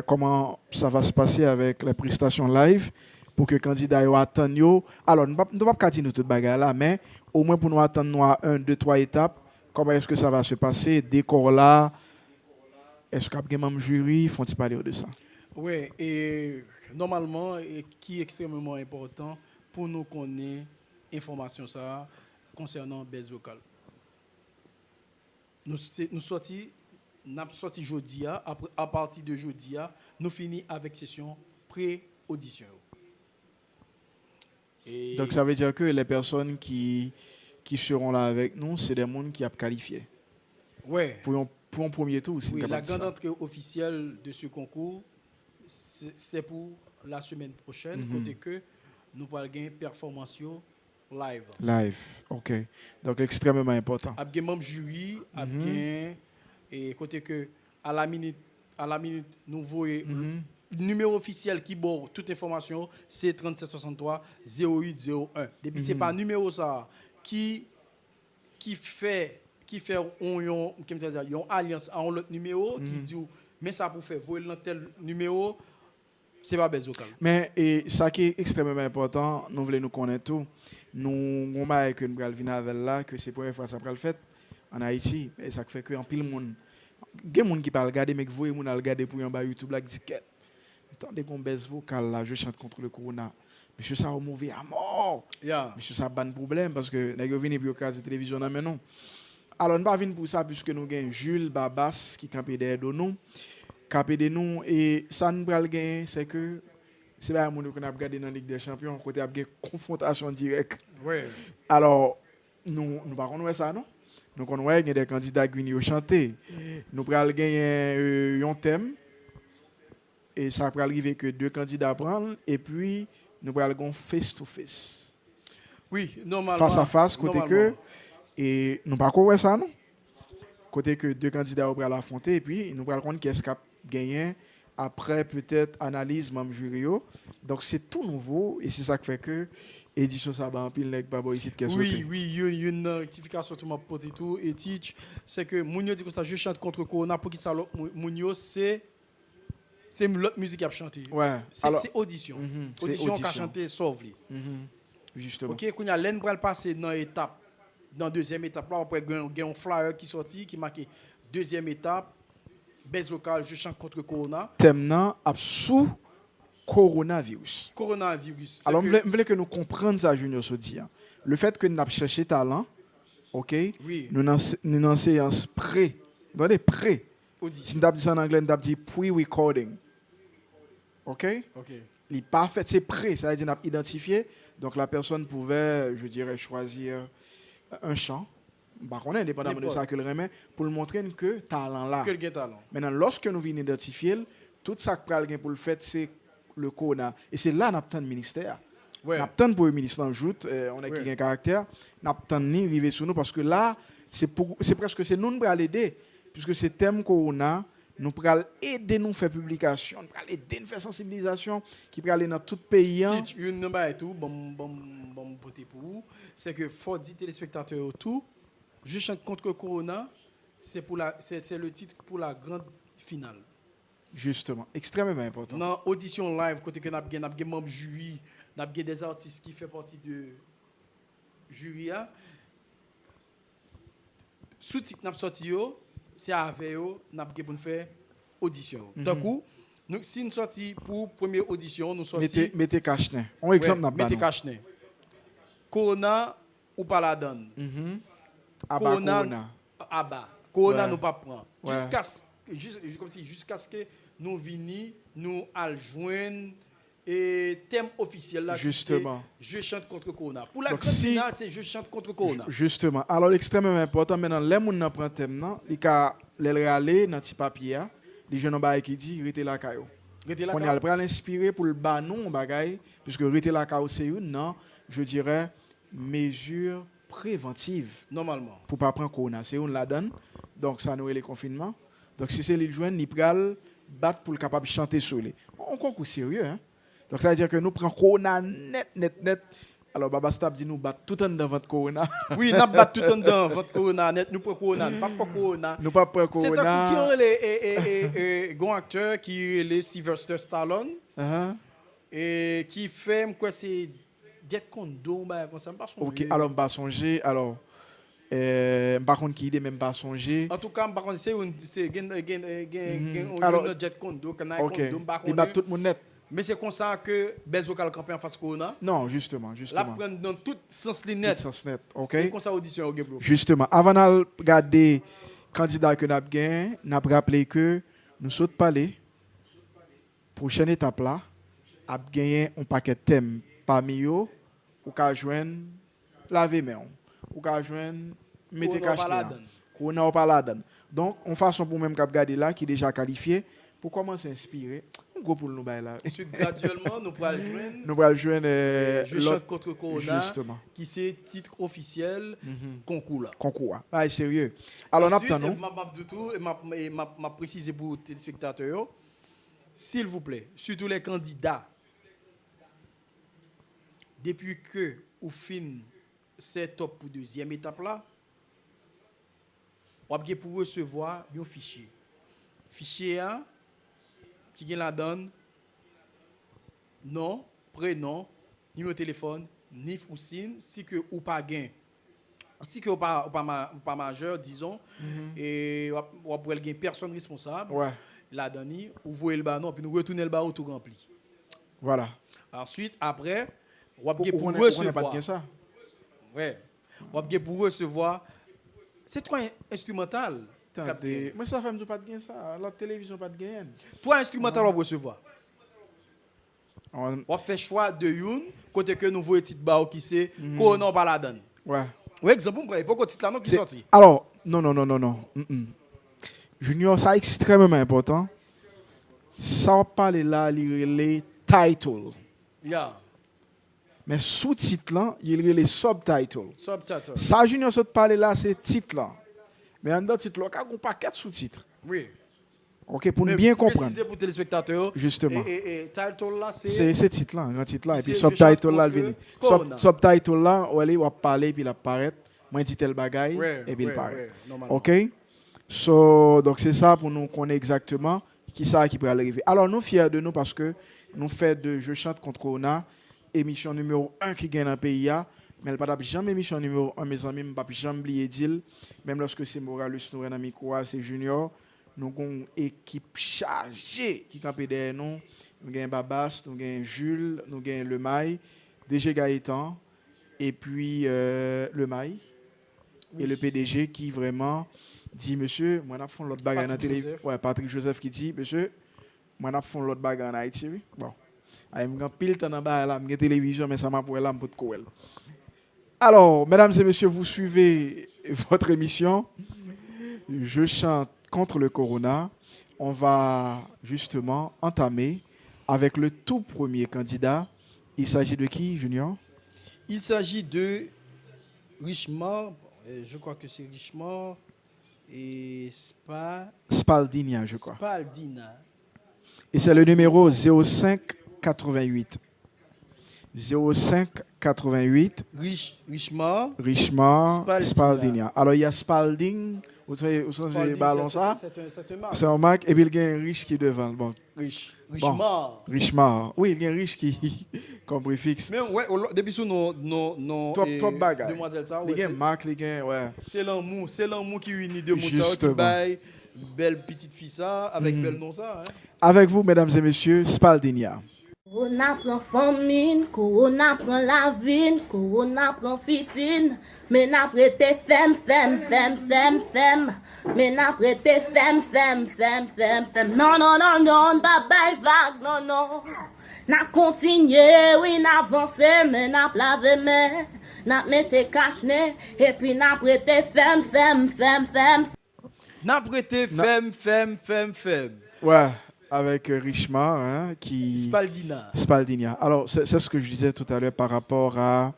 [SPEAKER 2] comment ça va se passer avec les prestations live pour que les candidats attendent. Alors, nous ne pouvons pas dire nous toute bagarre là, mais au moins pour nous attendre à 1, 2, 3 étapes, comment est-ce que ça va se passer, décor là, est-ce qu'il y a un jury, font-ils parler de ça?
[SPEAKER 3] Oui, et normalement, et qui est extrêmement important pour nous connaître information ça concernant baisse vocale. Nous sorti jeudi à partir de jeudi nous finissons avec session pré-audition. Et
[SPEAKER 2] Donc ça veut dire que les personnes qui seront là avec nous, c'est des gens qui ont qualifié.
[SPEAKER 3] ouais,
[SPEAKER 2] Pour un premier tour, c'est
[SPEAKER 3] oui, la
[SPEAKER 2] capable de
[SPEAKER 3] grande
[SPEAKER 2] ça.
[SPEAKER 3] entrée officielle de ce concours, c'est pour la semaine prochaine,
[SPEAKER 2] Mhm.
[SPEAKER 3] côté que nous allons gagner performance live.
[SPEAKER 2] Live, ok. Donc extrêmement important.
[SPEAKER 3] Avec membre jury, avec
[SPEAKER 2] Mhm.
[SPEAKER 3] et côté que à la minute nous voyons
[SPEAKER 2] Mhm.
[SPEAKER 3] le numéro officiel qui bord toute information, c'est 3763 0801. Depuis c'est pas numéro ça qui fait une alliance à un autre numéro qui dit mais ça pour faire voyer dans tel numéro, c'est pas besoin.
[SPEAKER 2] Mais et ça qui est extrêmement important, nous voulons nous connaître tout. Nous avons que nous allons venir avec là, que c'est la première fois que ça va le fait en Haïti. Et ça fait que en pile monde, il y a des gens qui parlent regarder, mais vous voyez, regarder pour un YouTube là qui dit attendez qu'on baisse vocal là, je chante contre le corona. Monsieur ça va mauvais à mort.
[SPEAKER 3] Yeah.
[SPEAKER 2] Monsieur ça pas de problème parce que nous venons pour regarder la télévision là maintenant. Alors nous pas venir pour ça puisque nous avons Jules Babas qui campé derrière nous. Campé de nous et ça nous pral gagner c'est que c'est pas un monde qu'on a regardé dans la Ligue des Champions côté a une confrontation directe.
[SPEAKER 3] Ouais.
[SPEAKER 2] Alors nous pas connaître ça non. Nous connaissons des candidats qui viennent chanter. Nous pral gagner un thème et ça pral arriver que deux candidats prennent et puis nous pral gagner face to face.
[SPEAKER 3] Oui, normalement.
[SPEAKER 2] Face à face côté que et nous pas connaître ça non. Côté que deux candidats vont l'affronter et puis nous allons comprendre qui est-ce qui a gagné après peut-être analyse même jury. Donc c'est tout nouveau et c'est ça qui fait que édition ça va en pile nèg pas ici de
[SPEAKER 3] Oui, une rectification sur ma pote et tout et teach c'est que Mounio dit que ça je chante contre Corona pour qui ça Mounio c'est l'autre musique qui a chanté.
[SPEAKER 2] Ouais.
[SPEAKER 3] C'est audition.
[SPEAKER 2] c'est
[SPEAKER 3] Audition qui a
[SPEAKER 2] audition.
[SPEAKER 3] chanté Sauvely.
[SPEAKER 2] Justement.
[SPEAKER 3] OK, qu'on a l'en pral passer dans étape dans deuxième étape là on peut gagner un flyer qui sorti qui marque deuxième étape baisse vocale je chante contre Corona.
[SPEAKER 2] Thème nan ap sous coronavirus.
[SPEAKER 3] Coronavirus.
[SPEAKER 2] Alors je voulais que nous comprenions ça Junior Sodi. Le fait que nous avons cherché talent, OK?
[SPEAKER 3] Oui.
[SPEAKER 2] Nous avons une séance pré. Attendez, pré. Si
[SPEAKER 3] Audition.
[SPEAKER 2] nous avons dit en anglais, nous avons dit pre-recording. OK?
[SPEAKER 3] OK.
[SPEAKER 2] Il est parfait, c'est prêt, ça veut dire qu'on a identifié. Donc la personne pouvait, je dirais, choisir un chant. Bah, on est indépendamment de ça que le remet pour le montrer que talent là.
[SPEAKER 3] Que le talent.
[SPEAKER 2] Maintenant, lorsque nous venons identifier, tout ça que nous pour le fait, c'est le corona. Et c'est là que nous le ministère.
[SPEAKER 3] Ouais.
[SPEAKER 2] Nous attendons pour le ministre en joute, on a qui a un caractère. Nous attendons ni arriver sur nous parce que là, c'est presque c'est nous qui allons aider. Puisque c'est thème corona. Nous pourrons aider nous faire publication, nous pourrons aider nous faire sensibilisation, qui pourra aller dans tout pays.
[SPEAKER 3] Si une number et tout, bon voter pour vous, c'est que faut dire téléspectateurs autour, je chante contre Corona, c'est le titre pour la grande finale.
[SPEAKER 2] Justement, extrêmement important.
[SPEAKER 3] Dans audition live, côté que nous avons membre jury, nous avons des artistes qui font partie de jury. Sous-titre nous sorti c'est avec eux nous avons fait audition. Donc si nous sorti pour première audition, nous sorti
[SPEAKER 2] mettez cache-nez. Un exemple n'a pas.
[SPEAKER 3] mettez cache-nez. Corona ou pas la donne.
[SPEAKER 2] Corona.
[SPEAKER 3] Corona nous pas prend.
[SPEAKER 2] Ouais.
[SPEAKER 3] Jusqu'à ce que nous vini, nous al joindre et thème officiel là.
[SPEAKER 2] Justement.
[SPEAKER 3] Je chante contre Corona. Pour la
[SPEAKER 2] Donc,
[SPEAKER 3] grande
[SPEAKER 2] si-
[SPEAKER 3] finale, c'est je chante contre Corona.
[SPEAKER 2] Justement. Alors, l'extrêmement important, maintenant, les gens qui prennent thème, ils peuvent aller dans petit papier, les jeunes qui disent, restez là, caillou.
[SPEAKER 3] Restez là,
[SPEAKER 2] On a le inspiré pour le banon, bagaille, puisque rester là, caillou, c'est une, non, je dirais, mesure préventive
[SPEAKER 3] normalement.
[SPEAKER 2] pour ne pas prendre corona. C'est une la donne. Donc, ça nous est le confinement. Donc, si c'est l'île joindre, il pral battre pour le capable de chanter sur lui. On concours sérieux, hein? Donc, ça veut dire que nous prenons Corona net. Alors, Baba Stab dit nous battre tout en dans votre Corona.
[SPEAKER 3] Oui, nous battons tout en dans votre Corona net. Nous prenons Corona, nous pas Corona.
[SPEAKER 2] Nous pas prendre
[SPEAKER 3] C'est
[SPEAKER 2] Corona.
[SPEAKER 3] un coup qui est un acteur qui est le Sylvester Stallone et qui fait quoi c'est Jet Kondo, comme ça, pas
[SPEAKER 2] OK, alors, pas songer. Alors, par contre, qui idée même pas songer.
[SPEAKER 3] en tout cas, par contre, c'est
[SPEAKER 2] Alors,
[SPEAKER 3] un Jet Kondo,
[SPEAKER 2] OK. Il bat tout le monde net.
[SPEAKER 3] mais c'est comme ça que Bez vocal campé en face Corona.
[SPEAKER 2] Non, justement.
[SPEAKER 3] La prendre dans tout sens
[SPEAKER 2] Tout
[SPEAKER 3] net.
[SPEAKER 2] sens net. OK.
[SPEAKER 3] Et comme ça audition au Gebro.
[SPEAKER 2] Justement, avant de regarder candidat que nous avons gagné, nous avons rappelé que nous sommes parlé. Prochaine étape là, a gagné un paquet de thèmes parmi eux, ou qu'a joindre laver main, ou qu'a joindre mettre cache ou n'a pas la donne. Donc, on façon pour même cap garder là qui est déjà qualifié pour commencer à inspirer. On go pour nous bailler là.
[SPEAKER 3] Ensuite, graduellement, nous pourrons joindre.
[SPEAKER 2] Nous allons joindre
[SPEAKER 3] Je chante contre Corona,
[SPEAKER 2] justement.
[SPEAKER 3] qui c'est titre officiel concours là.
[SPEAKER 2] Concours. Ah, sérieux. Alors,
[SPEAKER 3] ensuite,
[SPEAKER 2] on
[SPEAKER 3] m'a précisé pour les téléspectateurs, s'il vous plaît, surtout les candidats, depuis que vous fin c'est top pour deuxième étape là, vous avez pour recevoir un fichier. Fichier 1 qui la donne nom, prénom, numéro de téléphone, NIF ou SIN, si que ou pas gain. Si que ou pas majeur, disons, et ou pour gain personne responsable.
[SPEAKER 2] Ouais.
[SPEAKER 3] La donne, ou voyez le ballon, puis nous retourner le ballon tout rempli.
[SPEAKER 2] Voilà.
[SPEAKER 3] Ensuite, après, ou avez pour
[SPEAKER 2] recevoir.
[SPEAKER 3] Ouais. Ou avez pour recevoir. C'est trois instrumental.
[SPEAKER 2] Mais ça fait pas de gain ça. La télévision pas de gain.
[SPEAKER 3] Trois instrumental ou recevoir.
[SPEAKER 2] On
[SPEAKER 3] On fait choix de une côté que nous voyons titre bao qui c'est qu'on n'a pas la donne.
[SPEAKER 2] ouais.
[SPEAKER 3] Ouais, exemple pour pas titre là non qui sorti.
[SPEAKER 2] Alors, non. Junior, ça extrêmement important. Ça on parle là, les titles.
[SPEAKER 3] Yeah.
[SPEAKER 2] Mais sous-titre là, il y a les subtitles.
[SPEAKER 3] Subtitle.
[SPEAKER 2] Ça Junior ça parle là, c'est titre là. Mais en dedans titre là, il y a un paquet de sous-titres.
[SPEAKER 3] Oui.
[SPEAKER 2] OK, pour
[SPEAKER 3] Mais
[SPEAKER 2] nous bien
[SPEAKER 3] pour
[SPEAKER 2] comprendre.
[SPEAKER 3] préciser pour téléspectateurs.
[SPEAKER 2] Justement.
[SPEAKER 3] Et title là c'est
[SPEAKER 2] C'est titre là, grand titre là et puis
[SPEAKER 3] c'est
[SPEAKER 2] subtitle là
[SPEAKER 3] Je
[SPEAKER 2] vient.
[SPEAKER 3] chante contre
[SPEAKER 2] Subtitle là, on va parler puis il apparaît. Moi dit tel bagaille
[SPEAKER 3] Ouais,
[SPEAKER 2] et puis il
[SPEAKER 3] ouais,
[SPEAKER 2] paraît.
[SPEAKER 3] ouais, normalement.
[SPEAKER 2] OK? So, donc c'est ça pour nous connaître exactement qui ça qui peut arriver. Alors nous fiers de nous parce que nous fait de Je chante contre Corona émission numéro 1 qui gagne dans le pays mais elle pas jamais émission numéro 1 mes amis, pas jamais oublier dire même lorsque c'est Moralus nous dans micro c'est Junior, nous avons une équipe chargée qui campe derrière nous. Nous avons Babas, nous avons Jules, nous avons Le Maï, DG Gaëtan et puis Le Maï et le PDG qui vraiment dit monsieur, moi n'a font l'autre bagarre dans la télé. Ouais, Patrick Joseph qui dit monsieur, moi n'a font l'autre bagarre en Haïti. Bon. Ay m'gan pile temps en bas là, m'gan télévision mais ça m'a pour là m'pot koel. Alors, mesdames et messieurs, vous suivez votre émission Je chante contre le corona. On va justement entamer avec le tout premier candidat. Il s'agit de qui, Junior?
[SPEAKER 3] Il s'agit de Richemont, je crois que c'est Richemont et
[SPEAKER 2] Spaldina, je crois.
[SPEAKER 3] Spaldina.
[SPEAKER 2] Et c'est le numéro 0588. 0588.
[SPEAKER 3] Richemont.
[SPEAKER 2] Spaldina. Alors, il y a Spalding. Vous savez, le ballon ça?
[SPEAKER 3] C'est un marque.
[SPEAKER 2] C'est un marque. Et puis, il y a un riche qui est devant. Bon.
[SPEAKER 3] Richemont.
[SPEAKER 2] Richemont. Oui, il y a un riche qui comme préfixe.
[SPEAKER 3] Mais ouais, depuis sous nos
[SPEAKER 2] top bagaille.
[SPEAKER 3] demoiselles ça.
[SPEAKER 2] Il y a un marque, il y a ouais.
[SPEAKER 3] C'est l'amour qui unit deux mondes ça qui baille belle petite fille ça avec belle nom ça.
[SPEAKER 2] Avec vous, mesdames et messieurs, Spaldina.
[SPEAKER 4] Corona prend famine, corona prend la ville, corona prend fitine. Mais n'a prêté femme. Mais n'a prêté femme. Non, bye vague, non. N'a continué, oui, n'a avancé, mais n'a lavé, mais n'a mette cache-nez, et puis n'a prêté femme.
[SPEAKER 3] N'a prêté femme.
[SPEAKER 2] Ouais. Avec Richemont, hein, qui... Spaldina. Alors, c'est ce que je disais tout à l'heure par rapport à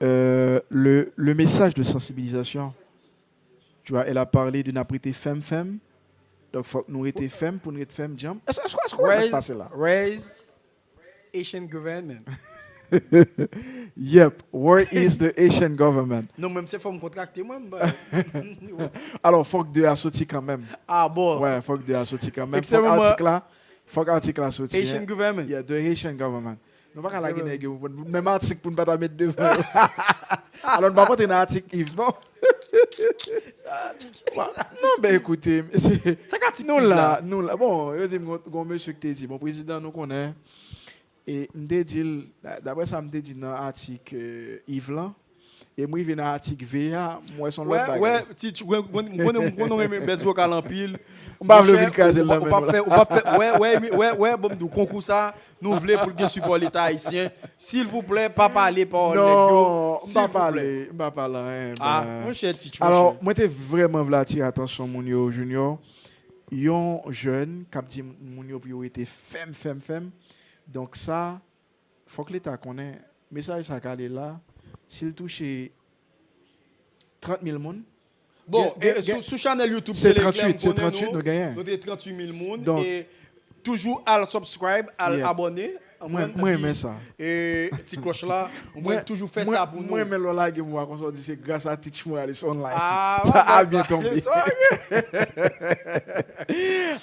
[SPEAKER 2] le message de sensibilisation. Tu vois, elle a parlé d'une apprêtée femme, Donc, il faut que nous étions femmes pour nous être femmes, jam. Est-ce que ça se passe là?
[SPEAKER 3] Raise Asian government.
[SPEAKER 2] Yep. Where is the Asian government?
[SPEAKER 3] Non, même c'est faut me contracter moi.
[SPEAKER 2] Alors, faut que deux a sorti quand même.
[SPEAKER 3] Ah bon.
[SPEAKER 2] Ouais, faut que deux a sorti quand même.
[SPEAKER 3] Extrêmement-
[SPEAKER 2] Faut que l'article a sorti.
[SPEAKER 3] Asian
[SPEAKER 2] hein.
[SPEAKER 3] government.
[SPEAKER 2] Yeah, the Haitian government. Nous pas la guinée même article pour ne pas mettre devant. Alors, nous pas porter un article Yves, non? Non, ben écoutez, c'est nous là, bon, je dis mon monsieur qui t'a dit, mon président nous connaît. Et me dit d'après ça me dit dans l'article Yves là. Et moi, il vient dans l'article VA, moi, son l'autre bagage.
[SPEAKER 3] Ouais, si tu on aime baisse vocal en pile.
[SPEAKER 2] On va le caser là.
[SPEAKER 3] On pas faire ouais bon du concours ça, nous voulons pour le support l'état haïtien. S'il vous plaît, pas parler par
[SPEAKER 2] non,
[SPEAKER 3] s'il vous plaît.
[SPEAKER 2] pas parler.
[SPEAKER 3] Ah, mon cher Ticho.
[SPEAKER 2] Alors, moi t'ai vraiment voulu attirer attention mon yo junior. Yon jeune qui dit mon yo priorité femme. Donc ça faut que l'état connaît message ça calé là. S'il touche 30 000 personnes.
[SPEAKER 3] Bon, sur channel YouTube,
[SPEAKER 2] c'est 38 nous gagnons.
[SPEAKER 3] Nous avons 38 000 personnes.
[SPEAKER 2] Donc,
[SPEAKER 3] Et toujours à subscribe, à abonner.
[SPEAKER 2] Moi, j'aime ça.
[SPEAKER 3] Et petit cloche là, moi, toujours fait ça pour nous.
[SPEAKER 2] Moi, j'aime là, c'est grâce à Teach Morales Online.
[SPEAKER 3] Ah,
[SPEAKER 2] ça a bien tombé.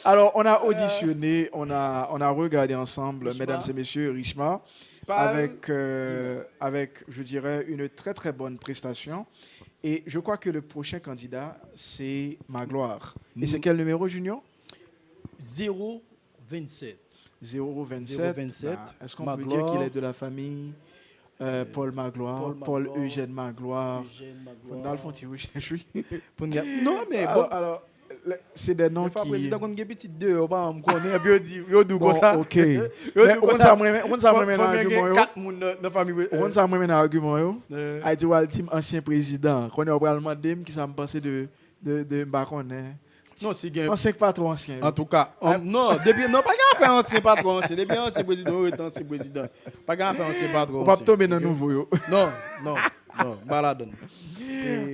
[SPEAKER 2] Alors, on a auditionné, on a regardé ensemble,
[SPEAKER 3] Richemar.
[SPEAKER 2] mesdames et messieurs, Richemar, avec, je dirais, une très très bonne prestation. Et je crois que le prochain candidat, c'est Magloire. Et c'est quel numéro, Junior?
[SPEAKER 3] 027.
[SPEAKER 2] 027. Est-ce qu'on peut dire qu'il est de la famille Paul Magloire, Paul Eugène Magloire. Dans le fond, tu recherches, oui.
[SPEAKER 3] Non, mais bon.
[SPEAKER 2] Alors, c'est des noms qui...
[SPEAKER 3] président, quand il y a petit deux, on va me connaître, et puis on dit, comme ça.
[SPEAKER 2] Ok. Mais on s'en remet un argument.
[SPEAKER 3] Quatre personnes dans la famille.
[SPEAKER 2] On s'en remet un argument. Il dit, ancien président, qu'on est au Parlement qui s'en passé de Baron.
[SPEAKER 3] Non, c'est bien.
[SPEAKER 2] Ancien pas trop ancien.
[SPEAKER 3] En tout cas, non, pas grave faire ancien patron, ancien. Depuis ancien président, ancien président. Pas grave faire ancien patron.
[SPEAKER 2] On va tomber dans nouveau.
[SPEAKER 3] Non, baladon.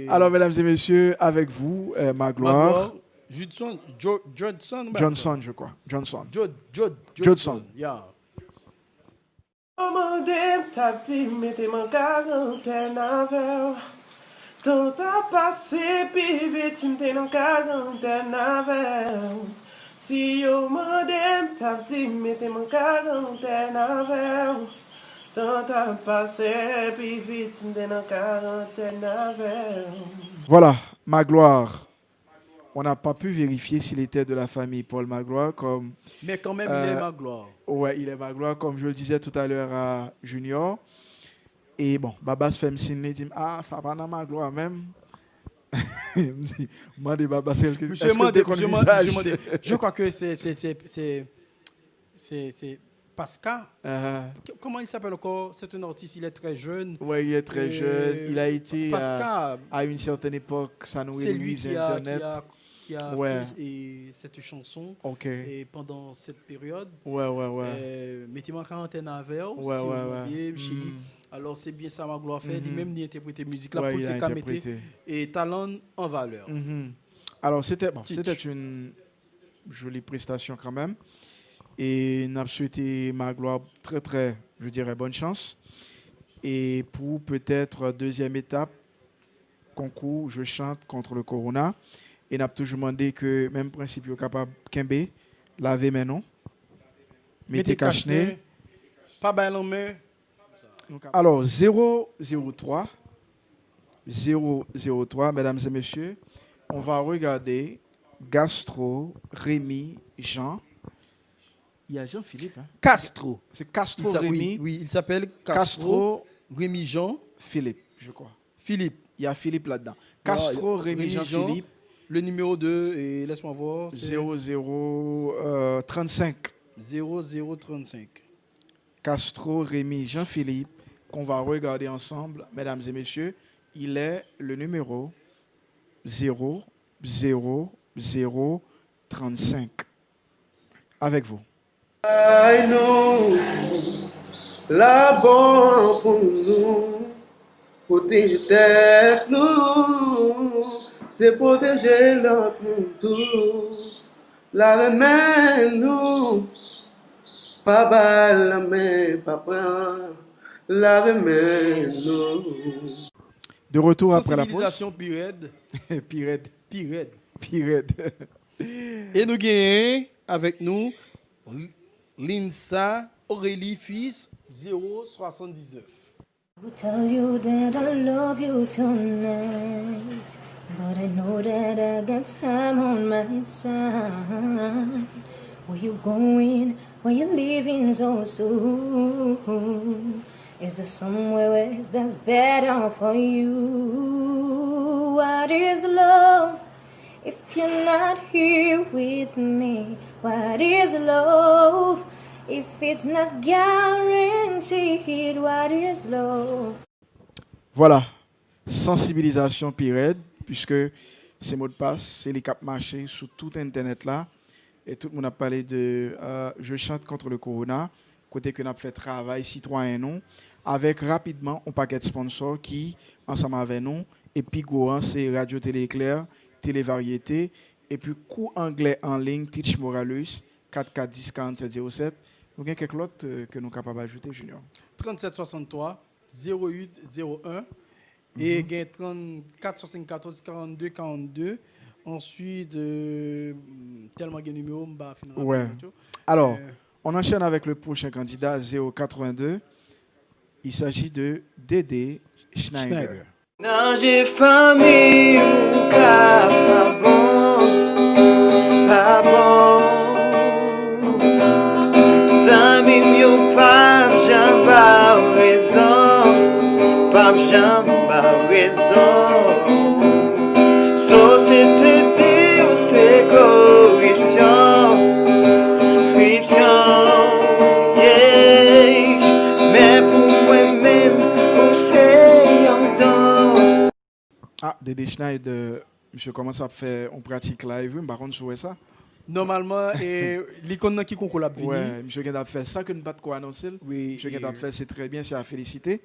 [SPEAKER 2] Alors, mesdames et messieurs, avec vous, Magloire. Johnson, je crois. Johnson.
[SPEAKER 3] Yeah.
[SPEAKER 1] Maman dem t'a dit, mettez-moi quarantaine avec. Tant à passer, puis vite, m'te dans quarantaine avec. Si yo madame t'a dit, mettez-moi quarantaine avec. Tant à passer, puis vite, m'te dans quarantaine avec.
[SPEAKER 2] Voilà, Magloire. On n'a pas pu vérifier s'il était de la famille Paul Magloire comme...
[SPEAKER 3] Mais quand même, il est Magloire.
[SPEAKER 2] Ouais, il est Magloire, comme je le disais tout à l'heure à Junior. Et bon, Babas fait me signe, il dit, ah, ça va dans Magloire même. Il me dit, moi, des Babas, est-ce que
[SPEAKER 3] je crois que c'est Pascal. Comment il s'appelle encore? C'est un artiste, il est très jeune.
[SPEAKER 2] Oui, il est très jeune. Il a été
[SPEAKER 3] Pascal,
[SPEAKER 2] à une certaine époque, ça nous
[SPEAKER 3] c'est lui
[SPEAKER 2] réduit Internet.
[SPEAKER 3] qui a fait cette chanson.
[SPEAKER 2] Ok.
[SPEAKER 3] Et pendant cette période, mettez-moi en quarantaine avec vous. Alors c'est bien ça, Magloire fait. Lui-même, il a interprété musique là pour te mettre et talent en valeur.
[SPEAKER 2] Alors c'était une jolie prestation quand même. Et nous avons souhaité Magloire très très, je dirais, bonne chance. Et pour peut-être deuxième étape, concours, je chante contre le corona. Et nous avons toujours demandé que même principe est capable de laver mes noms, mettez cache-nez.
[SPEAKER 3] Pas bail en main.
[SPEAKER 2] Alors 003, mesdames et messieurs, on va regarder Gastro, Rémi, Jean. Il y a Jean-Philippe. Hein?
[SPEAKER 3] Castro.
[SPEAKER 2] C'est Castro Rémi.
[SPEAKER 3] Oui, il s'appelle Castro Rémi Jean.
[SPEAKER 2] Philippe, je crois.
[SPEAKER 3] Philippe.
[SPEAKER 2] Il y a Philippe là-dedans. Castro Rémi Jean Philippe.
[SPEAKER 3] Le numéro 2, et laisse-moi voir.
[SPEAKER 2] 0035.
[SPEAKER 3] 0035.
[SPEAKER 2] Castro Rémi Jean Philippe, qu'on va regarder ensemble, mesdames et messieurs. Il est le numéro 00035. Avec vous.
[SPEAKER 1] I know la bonne pour nous, protéger tête nous, c'est protéger l'autre nous tous.
[SPEAKER 5] la main nous, papa la main, papa, la main nous.
[SPEAKER 2] De retour après la pause.
[SPEAKER 3] Sensibilisation Pired.
[SPEAKER 2] Pired.
[SPEAKER 3] Pired.
[SPEAKER 2] Pired.
[SPEAKER 3] Et nous gagnons avec nous Linsa Aurélie Fils 079.
[SPEAKER 4] I tell you that I love you tonight, but I know that I got time on my side. Where you going? Where you leaving so soon? Is there somewhere else that's better for you? What is love if you're not here with me? What is love if it's not guaranteed? What is love?
[SPEAKER 2] Voilà, sensibilisation Pired, puisque ces mots de passe, c'est les cap marché sur tout Internet là. Et tout le monde a parlé de je chante contre le corona, côté que nous avons fait travail citoyen non, avec rapidement un paquet de sponsors qui, ensemble avec nous, et puis Gohan, c'est Radio Télé Éclair, Télé Variété, et puis cours anglais en ligne, Teach Moralus, 4410 4707. Nous avons quelques autres que nous sommes capables d'ajouter, Junior.
[SPEAKER 3] 3763 0801 et 34 74 42 42. Ensuite, tellement de numéros,
[SPEAKER 2] ouais. Alors, on enchaîne avec le prochain candidat, 082. Il s'agit de Dédé Schneider.
[SPEAKER 5] Non, j'ai famille ou pas bon, pas bon. Zami mieux pas j'en raison, pas j'en raison. Société de c'est corruption, yeah. Mais pour moi-même, où c'est un don.
[SPEAKER 2] Ah, Dédé Schneider, monsieur commence à faire une pratique live, par contre, je ça.
[SPEAKER 3] Normalement, l'icône qui concourt la venir.
[SPEAKER 2] Ouais, monsieur Genda fait ça que nous pas de quoi annoncer.
[SPEAKER 3] Oui,
[SPEAKER 2] monsieur Genda fait, c'est très bien, c'est à féliciter.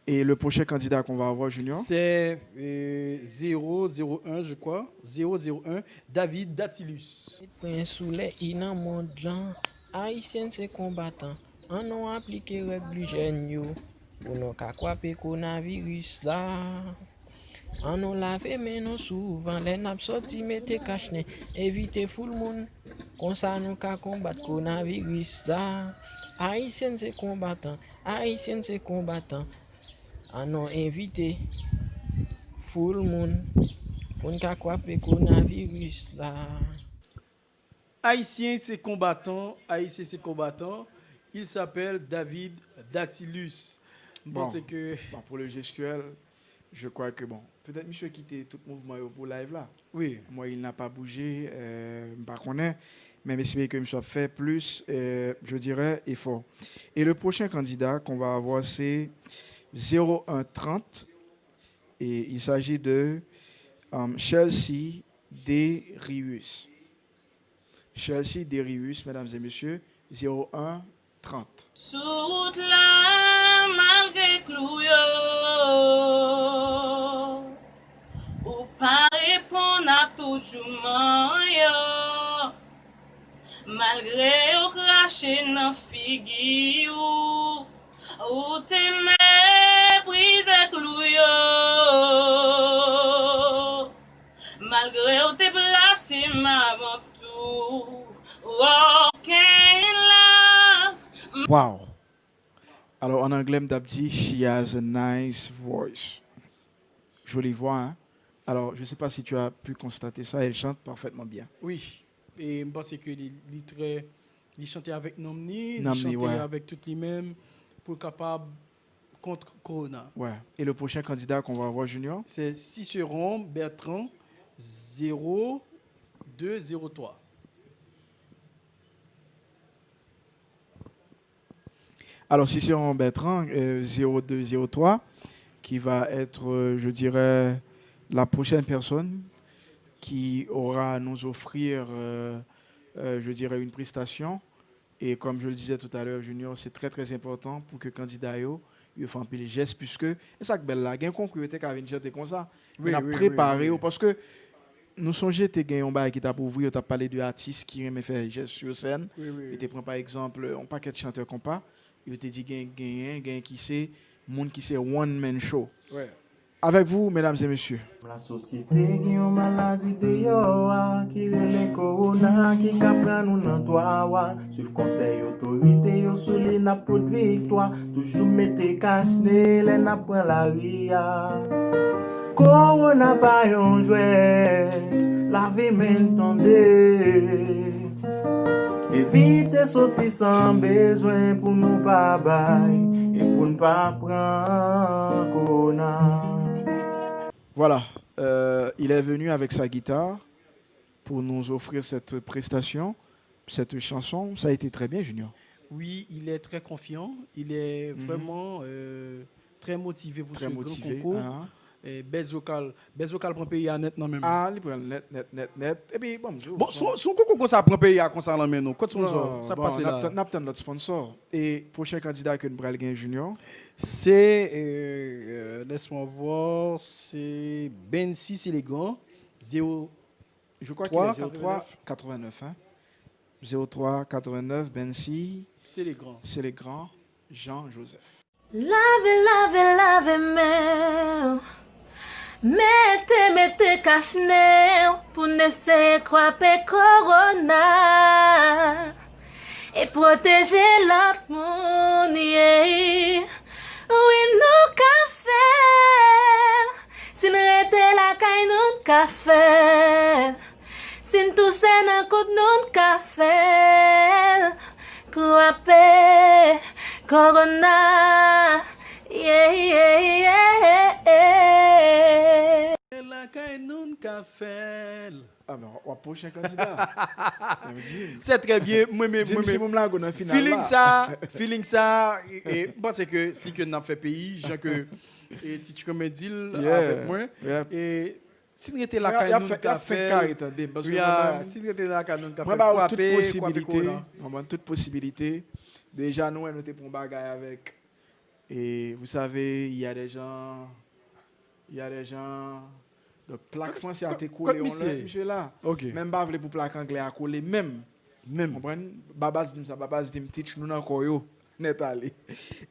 [SPEAKER 2] Et le prochain candidat qu'on va avoir, Junior?
[SPEAKER 3] C'est 001, je crois. 001, David Datilus.
[SPEAKER 6] Dans le monde, Haïtien c'est combattant. On a appliqué règle jeune pour nous capable coronavirus là. On nous lave mais nous souvent les nappes sorti mettez cache-nez éviter full monde comme ça nous ca combattre coronavirus là. Haïtien c'est combattant. Haïtien c'est combattant. On a invité full monde pour nous capable coronavirus là.
[SPEAKER 3] Haïtien c'est combattant. Haïtien c'est combattant. Il s'appelle David Datilus.
[SPEAKER 2] Bon,
[SPEAKER 3] c'est que
[SPEAKER 2] bon, pour le gestuel, je crois que bon, peut-être monsieur quitter tout mouvement pour live là.
[SPEAKER 3] Oui.
[SPEAKER 2] Moi, il n'a pas bougé, par contre, mais j'espère que monsieur a fait plus, je dirais, effort. Et le prochain candidat qu'on va avoir, c'est 0130 et il s'agit de Chelsea Derius. Chelsea Derius, mesdames et messieurs, 0130.
[SPEAKER 4] Sout la malgré clouyo, ou pas répondre à tout jouman yo, malgré ou craché nan figi ou te méprise clouyo, malgré ou te placé ma tout, walking love.
[SPEAKER 2] Wow. Alors, en anglais, m'd'a dit, she has a nice voice. Jolie voix, hein? Alors, je ne sais pas si tu as pu constater ça, elle chante parfaitement bien.
[SPEAKER 3] Oui, et je pense que il chantait avec Nomni, il
[SPEAKER 2] Nomni,
[SPEAKER 3] chantait
[SPEAKER 2] ouais.
[SPEAKER 3] avec tout lui-même pour capable contre Corona.
[SPEAKER 2] Ouais. Et le prochain candidat qu'on va avoir, Junior?
[SPEAKER 3] C'est Ciceron Bertrand 0203.
[SPEAKER 2] Alors, Ciceron Bertrand, 0203, qui va être, je dirais, la prochaine personne qui aura à nous offrir, je dirais, une prestation. Et comme je le disais tout à l'heure, Junior, c'est très, très important pour que le candidat il fait un peu les gestes, puisque c'est ça que belle là, il y a un concours qui a chanté comme ça.
[SPEAKER 3] Oui,
[SPEAKER 2] on a
[SPEAKER 3] oui,
[SPEAKER 2] préparé,
[SPEAKER 3] oui.
[SPEAKER 2] parce que nous songeons que tu as un bail qui t'a ouvert, tu as parlé de artistes qui aiment faire gestes sur scène.
[SPEAKER 3] Oui.
[SPEAKER 2] Et tu prends par exemple un paquet de chanteurs comme pas. Il te dit gain qui c'est monde qui c'est one man show.
[SPEAKER 3] Ouais.
[SPEAKER 2] Avec vous, mesdames et messieurs.
[SPEAKER 1] La société qui a une maladie de yoa, qui relève corona, qui capra nous dans toi. Suivre conseil autorité, yo souli n'a pas de victoire. Toujours mettez cache-nez, les n'a prend la ria. Corona pas un jouet, la vie m'entendez. Évitez sortir sans besoin pour nous pas bailler et pour ne pas prendre corona.
[SPEAKER 2] Voilà, il est venu avec sa guitare pour nous offrir cette prestation, cette chanson. Ça a été très bien, Junior.
[SPEAKER 3] Oui, il est très confiant. Il est vraiment très motivé pour ce grand concours. Baisse vocale prend pays à net non même.
[SPEAKER 2] Ah, il prend net. Et puis, bon,
[SPEAKER 3] son concours ça prend pays à comme ça là maintenant. Quoi sponsor ça passe là.
[SPEAKER 2] N'a pas notre sponsor. Et prochain candidat que nous allons gagner Junior.
[SPEAKER 3] C'est laisse-moi voir, c'est Bensi, c'est les grands. 0
[SPEAKER 2] je crois qu'il est 0389 hein. 0389 Bensi.
[SPEAKER 3] C'est les grands.
[SPEAKER 2] C'est les grands Jean-Joseph.
[SPEAKER 4] Lave main. Mettez cache-nez pour ne se croiser corona et protéger l'autre monde. Yeah. Oui, nous café. Si nous rete la caille, nous café. Si nous toussons dans coup nous café. Croiser corona. Yeah.
[SPEAKER 3] La caille nous café.
[SPEAKER 2] Ah mais on prochain candidat.
[SPEAKER 3] C'est très bien. Moi feeling ça et parce que si que n'a fait pays, genre que et tu comme deal avec moi et si nous était la caille nous café parce que si nous était la caille nous café
[SPEAKER 2] toute possibilité déjà nous était pour bagaille avec et vous savez il y a des gens de plaque française a été collé monsieur là.
[SPEAKER 3] Okay.
[SPEAKER 2] Même pas pour plaque anglais à coller même. Comprendre babas dit teach nous encore yo net aller.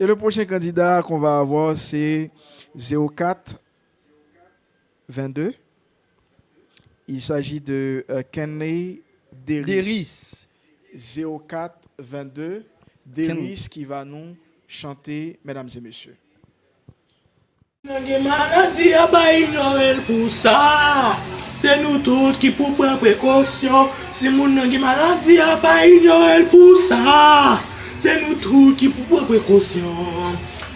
[SPEAKER 2] Et le prochain candidat qu'on va avoir c'est 04 22. Il s'agit de Kenley
[SPEAKER 3] Deris
[SPEAKER 2] 04 22 Deris qui va nous chanter mesdames et messieurs.
[SPEAKER 1] Nange maladie a bay Noël pour ça. C'est nous tous qui pour prendre précaution. Si moun nange maladie a bay Noël pour ça. C'est nous tous qui pour prendre précaution.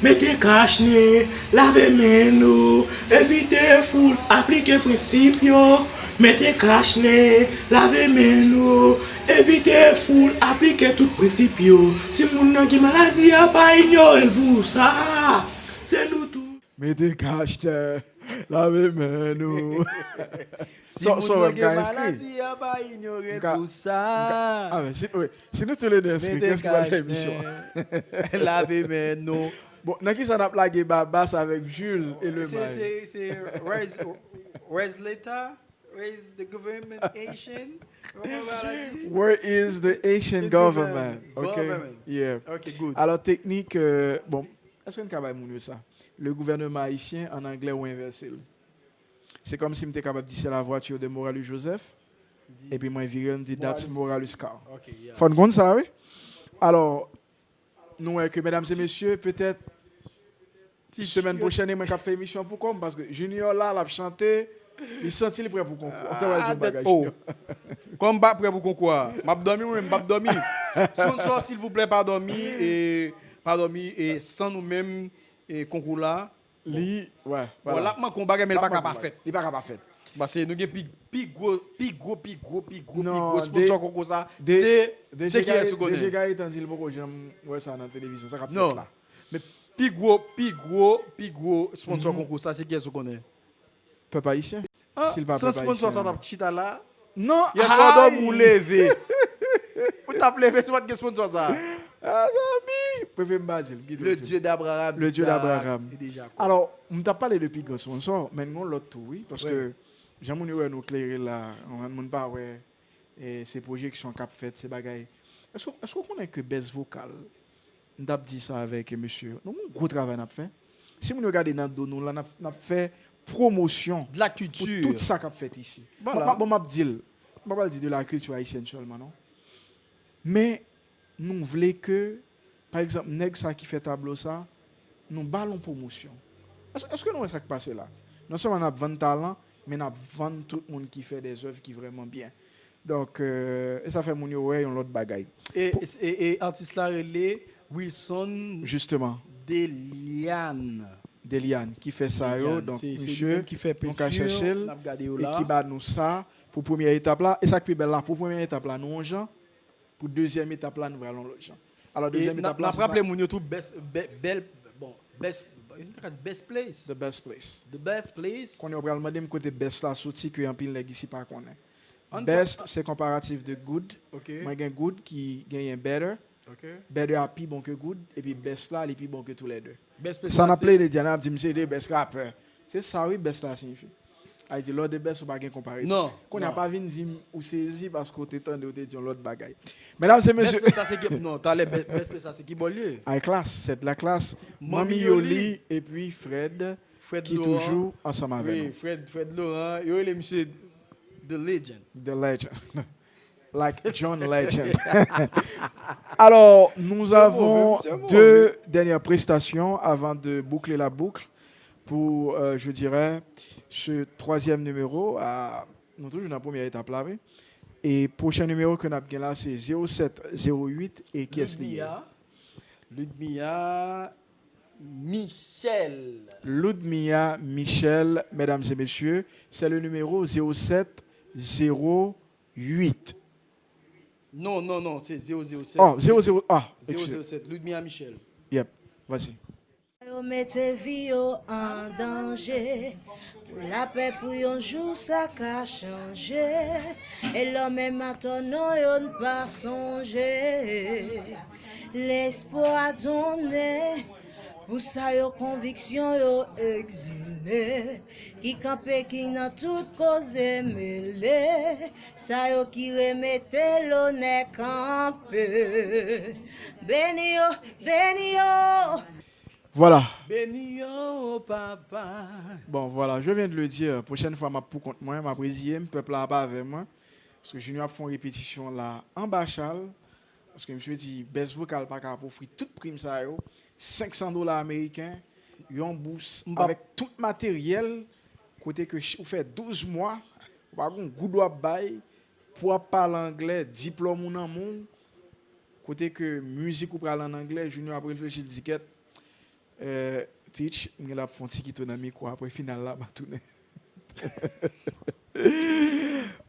[SPEAKER 1] Mettez cache-nez, lavez main nous, évitez foule, appliquez principe yo. Mettez cache-nez, lavez main nous, évitez foule, appliquez tout principe yo. Si moun nange maladie a bay Noël pour ça. C'est nous tous.
[SPEAKER 2] Mettez cache-nez, lavez nous.
[SPEAKER 3] Si vous avez maladie, à pas ignorer tout ça.
[SPEAKER 2] Ah mais si nous tous les deux inscrits, qu'est-ce qu'on va faire émission?
[SPEAKER 3] Lavez nous.
[SPEAKER 2] Bon, n'a qui ça n'a plagué Babas avec Jules et le mari.
[SPEAKER 3] C'est where's l'État? Where's the government Asian?
[SPEAKER 2] Where is the Asian government? Okay. Yeah.
[SPEAKER 3] Okay, good.
[SPEAKER 2] Alors technique bon, est-ce qu'on capable de ça? Le gouvernement haïtien en anglais ou inversé. C'est comme si j'étais capable de dire c'est la voiture de Moralus Joseph et puis moi virer me dit that's Moralus car.
[SPEAKER 3] Okay, yeah.
[SPEAKER 2] Faut qu'on ça oui. Alors nous que mesdames et messieurs peut-être semaine prochaine moi fait émission pour comme parce que Junior là l'a chanté, il senti prêt pour concours.
[SPEAKER 3] Comme pas prêt pour concours. M'a dormi ou même pas dormi. Sponsor s'il vous plaît pas dormi et sans nous même et concours là
[SPEAKER 2] ouais
[SPEAKER 3] voilà moi combat mais il pas fait parce que nous gros sponsor concours ça c'est qui est secondaire
[SPEAKER 2] déjà gars il dit beaucoup j'aime ouais ça dans télévision ça fait
[SPEAKER 3] là mais plus gros sponsor concours ça c'est qui est secondaire
[SPEAKER 2] peuple haïtien
[SPEAKER 3] s'il pas sans sponsor ça t'a chita là
[SPEAKER 2] non
[SPEAKER 3] il y a soir vous lever vous t'a levé soit que sponsor ça. Le Dieu d'Abraham.
[SPEAKER 2] Le Dieu d'Abraham. Alors, on t'a parlé de Pigos sponsor, maintenant l'autre oui, parce que J'aime nous clairer là, on ne pas ouais ces projections qu'a fait ces bagailles. Est-ce qu'on connaît que baisse vocale? On a dit ça avec monsieur. Nous un gros travail n'a fait. Si vous regardez dans nous là n'a fait promotion
[SPEAKER 3] de la culture
[SPEAKER 2] pour tout ça qu'a fait ici.
[SPEAKER 3] Voilà.
[SPEAKER 2] Bon m'a dire pas dire de la culture haïtienne seulement non. Mais nous voulons que par exemple nèg ça qui fait tableau ça, nous ballons promotion. Est-ce que nous ça qui passe là? Non seulement on a 20 talents, mais on a 20 tout le monde qui fait des œuvres qui vraiment bien. Donc et ça fait mon ouais on l'autre bagaille.
[SPEAKER 3] Et artiste là relé Wilson
[SPEAKER 2] justement Deliane qui fait ça yo donc monsieur
[SPEAKER 3] qui fait
[SPEAKER 2] donc à chercher et qui bat nous ça pour première étape là et ça qui belle là pour première étape là nous gens pour deuxième étape là nous allons l'autre gens. Alors deuxième étape là
[SPEAKER 3] rappelez mon tout best place.
[SPEAKER 2] The best place.
[SPEAKER 3] The best place.
[SPEAKER 2] Qu'on est vraiment demander côté best là sorti que en pile nèg ici pas connaît. Best c'est comparatif de good.
[SPEAKER 3] OK.
[SPEAKER 2] Moi gagne good qui gagne better.
[SPEAKER 3] OK.
[SPEAKER 2] Better a plus bon que good et puis best là il est plus bon que tous les deux.
[SPEAKER 3] Best place.
[SPEAKER 2] Ça n'a appelé les Diana dit c'est des best rappeurs. C'est ça oui best là signifie. A dit l'autre best ou pas gain comparaison.
[SPEAKER 3] Non.
[SPEAKER 2] Qu'on n'a pas vinn dire ou saisi parce que t'es tande ou t'es dit l'autre bagaille. Mesdames et messieurs,
[SPEAKER 3] best ça c'est qui non, t'as les best ça c'est qui bollier.
[SPEAKER 2] High class, c'est de la classe. Mami Yoli et puis Fred qui
[SPEAKER 3] Laurent,
[SPEAKER 2] toujours ensemble avec nous.
[SPEAKER 3] Oui, Fred Laurent, yo les monsieur the legend.
[SPEAKER 2] The legend. Like John Legend. Alors, nous avons deux dernières prestations avant de boucler la boucle pour, je dirais, ce troisième numéro. Nous sommes toujours dans la première étape là. Oui. Et prochain numéro que nous avons là, c'est 0708 et qui est lié?
[SPEAKER 3] Ludmilla Michel.
[SPEAKER 2] Ludmilla Michel, mesdames et messieurs, c'est le numéro 0708.
[SPEAKER 3] Non, c'est 007.
[SPEAKER 2] Oh, 00. Ah,
[SPEAKER 3] 007, Ludmilla Michel.
[SPEAKER 2] Yep, vas-y.
[SPEAKER 4] Mettez vie en danger, pour la paix pour un jour ça qu'a changé, et l'homme est maintenant yon pas songer, l'espoir donné, pour ça yon conviction yon exilé, qui campé qui n'a toute cause mêlée, ça yon qui remette l'honneur campé, béni yo.
[SPEAKER 2] Voilà.
[SPEAKER 3] Béni oh papa.
[SPEAKER 2] Bon, voilà, je viens de le dire. Prochaine fois, je pour contre moi, je président, le peuple là pas avec moi. Parce que Junior a fait une répétition là en Bachal. Parce que je me suis dit, baisse vocal pas capable offrir toute prime ça yo, $500 américains, yon bourse avec tout matériel côté que vous fait 12 mois, pas un goût doit bail pour parler anglais, diplôme en monde. Côté que musique ou parler en anglais, Junior a réfléchi le ticket. Teach, je vais faire un petit qui micro après final là, tourner.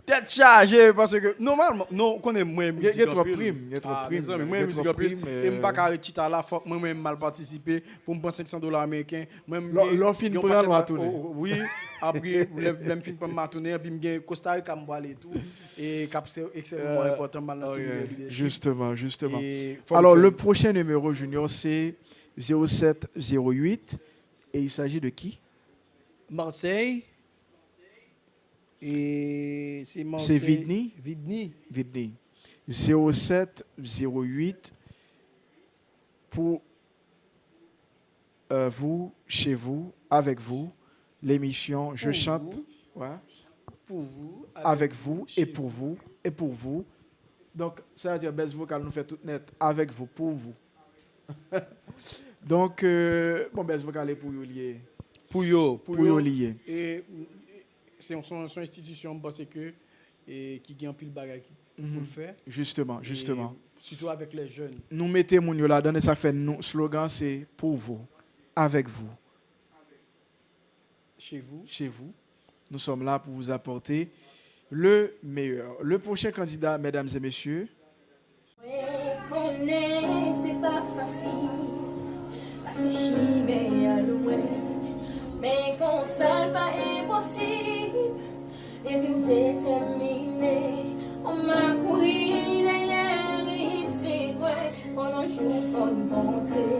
[SPEAKER 3] Tête chargée parce que normalement, non, on connaît moins musique.
[SPEAKER 2] Il y a trop prime, il y a trop prime.
[SPEAKER 3] Moi musique en prime et me pas carré chita là, faut moi même mal participer pour me prendre $500 américains. Même
[SPEAKER 2] l'on fin prendre va tourner.
[SPEAKER 3] Oui, après même fin prendre ma tourner puis me Costa Rica me aller tout et cap c'est extrêmement important mal dans
[SPEAKER 2] Justement. Alors le prochain numéro Junior c'est 0708 et il s'agit de qui?
[SPEAKER 3] Marseille. Et c'est Marseille.
[SPEAKER 2] C'est Vidni. 0708 pour vous, chez vous, avec vous, l'émission Je chante. Ouais.
[SPEAKER 3] Pour vous.
[SPEAKER 2] Avec vous et pour vous et pour vous. Donc, ça veut dire baisse vocale nous fait tout net avec vous, pour vous. Donc, bon, baisse vocale est pour vous lier.
[SPEAKER 3] Pour vous
[SPEAKER 2] lier.
[SPEAKER 3] Et c'est son institution parce que qui gagne pile bagaille pour le faire.
[SPEAKER 2] Justement.
[SPEAKER 3] Surtout avec les jeunes.
[SPEAKER 2] Nous mettons mon là dedans et ça fait nous slogan c'est pour vous, avec vous. Chez vous. Nous sommes là pour vous apporter le meilleur. Le prochain candidat, mesdames et messieurs.
[SPEAKER 4] C'est pas facile parce que je suis à loin. Mais quand ça n'est pas impossible, et nous déterminer, on m'a couru derrière ici, pendant que je vous rencontrer.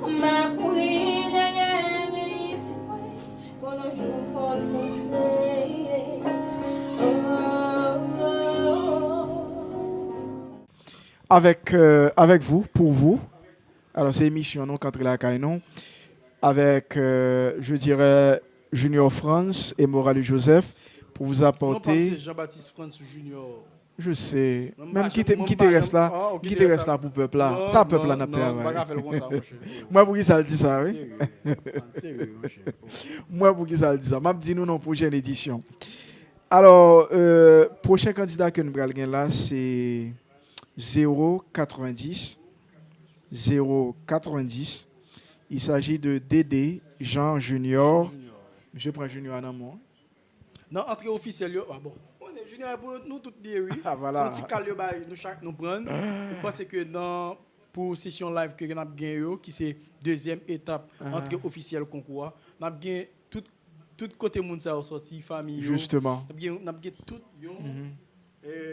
[SPEAKER 4] On m'a couru derrière ici, pendant que je vous rencontrer.
[SPEAKER 2] avec vous, pour vous. Alors, c'est émission, non, contre la Kainon, avec, je dirais, Junior France et Morali Joseph, pour vous
[SPEAKER 3] Non, pas
[SPEAKER 2] apporter.
[SPEAKER 3] Jean-Baptiste France Junior.
[SPEAKER 2] Je sais.
[SPEAKER 3] Non,
[SPEAKER 2] Même
[SPEAKER 3] pas-
[SPEAKER 2] qui te
[SPEAKER 3] non,
[SPEAKER 2] reste là,
[SPEAKER 3] ah, ok,
[SPEAKER 2] qui
[SPEAKER 3] qui
[SPEAKER 2] te
[SPEAKER 3] reste
[SPEAKER 2] reste
[SPEAKER 3] là.
[SPEAKER 2] là pour peuple là.
[SPEAKER 3] Non,
[SPEAKER 2] Ça, peuple là,
[SPEAKER 3] non,
[SPEAKER 2] n'a pas
[SPEAKER 3] non, pas faire comme ça, mon cher.
[SPEAKER 2] Moi, pour qui ça le dit ça, oui?
[SPEAKER 3] Sérieux, mon cher.
[SPEAKER 2] Moi, pour qui ça le dit ça? M'a dit nous non prochaine édition. Alors, prochain candidat que nous allons gagner là, c'est 090. 090. Il s'agit de Dédé Jean Junior. Je prends Junior en amont.
[SPEAKER 3] Non, entrée officielle, yo. Ah bon. On est Junior pour nous toutes dire oui.
[SPEAKER 2] Ah, voilà.
[SPEAKER 3] Son petit calio, bah, nous chaque nous prendre. Je pense que pour session live que nous avons gagné, qui c'est deuxième étape, entrée officielle concours, nous avons gagné tout côté monde ça sorti famille.
[SPEAKER 2] Justement.
[SPEAKER 3] Nous avons gagné tout yo.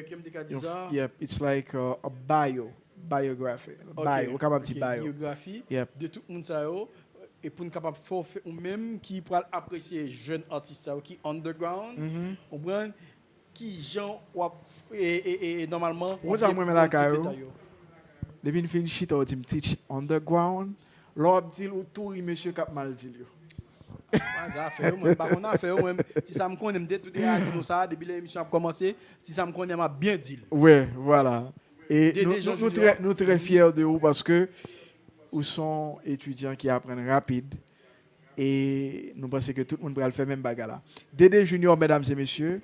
[SPEAKER 3] Qui me dit ça?
[SPEAKER 2] Yep, it's like a biography. Bio, capable de dire bio.
[SPEAKER 3] Biographie
[SPEAKER 2] Yep.
[SPEAKER 3] de tout le monde ça yo. Et pour nous capable faire ou même qui pourra apprécier jeune artiste ça qui underground, ou bien qui gens et normalement
[SPEAKER 2] Moi ça moi la caillou. Depuis une fin shit ou teach underground, l'homme dit ou tout monsieur cap mal dit yo.
[SPEAKER 3] Ça fait moi pas qu'on a fait même si ça me connaît me tout est dit nous ça depuis l'émission a commencé, si ça me connaît m'a bien dit.
[SPEAKER 2] Ouais, voilà. Et
[SPEAKER 3] Dédé Jean
[SPEAKER 2] nous très fiers de vous parce que nous sont étudiants qui apprennent rapide et nous pensons que tout le monde va le faire même bagarre là. Dédé Junior, mesdames et messieurs.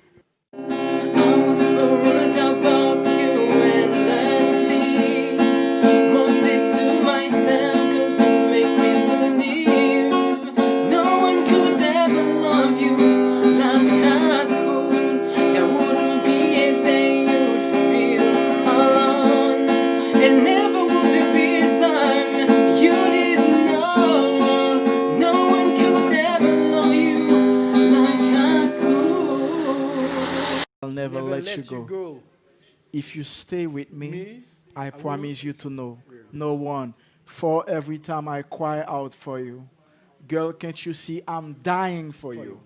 [SPEAKER 2] I'll never let you go. If you stay with me, I promise you to know. No one. For every time I cry out for you. Girl, can't you see I'm dying for you?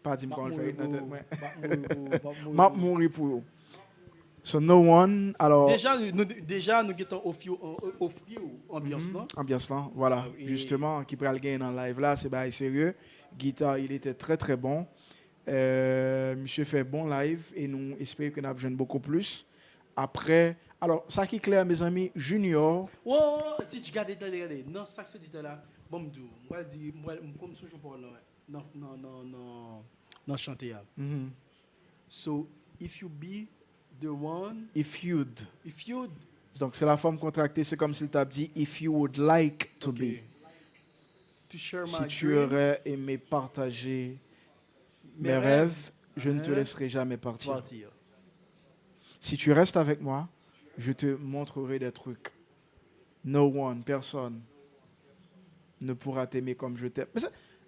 [SPEAKER 2] Pas dit qu'on le fait dans tête. M'a mourir pour vous. So no one. Alors
[SPEAKER 3] Déjà nous getons offrir ambiance là.
[SPEAKER 2] ambiance là, voilà.
[SPEAKER 3] Et-
[SPEAKER 2] Justement, qui pral gagner dans le live là, c'est pas sérieux. Guitare, il était très très bon. Monsieur fait bon live et nous espérons que nous avons besoin beaucoup plus. Après, alors, ça qui est clair, mes amis, Junior,
[SPEAKER 3] Oh, tu regardes, non, ça que ce dit là, bon, moi, comme toujours pour non, chanter. So, if you be the one,
[SPEAKER 2] if you'd.
[SPEAKER 3] if you,
[SPEAKER 2] Donc, c'est la forme contractée, c'est comme s'il t'a dit if you would like to be.
[SPEAKER 3] to share
[SPEAKER 2] Si
[SPEAKER 3] my
[SPEAKER 2] tu
[SPEAKER 3] dream,
[SPEAKER 2] aurais aimé partager mes
[SPEAKER 3] mes
[SPEAKER 2] rêves, je ne te
[SPEAKER 3] hein,
[SPEAKER 2] laisserai jamais partir.
[SPEAKER 3] partir.
[SPEAKER 2] Si tu restes avec moi, je te montrerai des trucs. No one, personne, ne pourra t'aimer comme je t'aime. Mais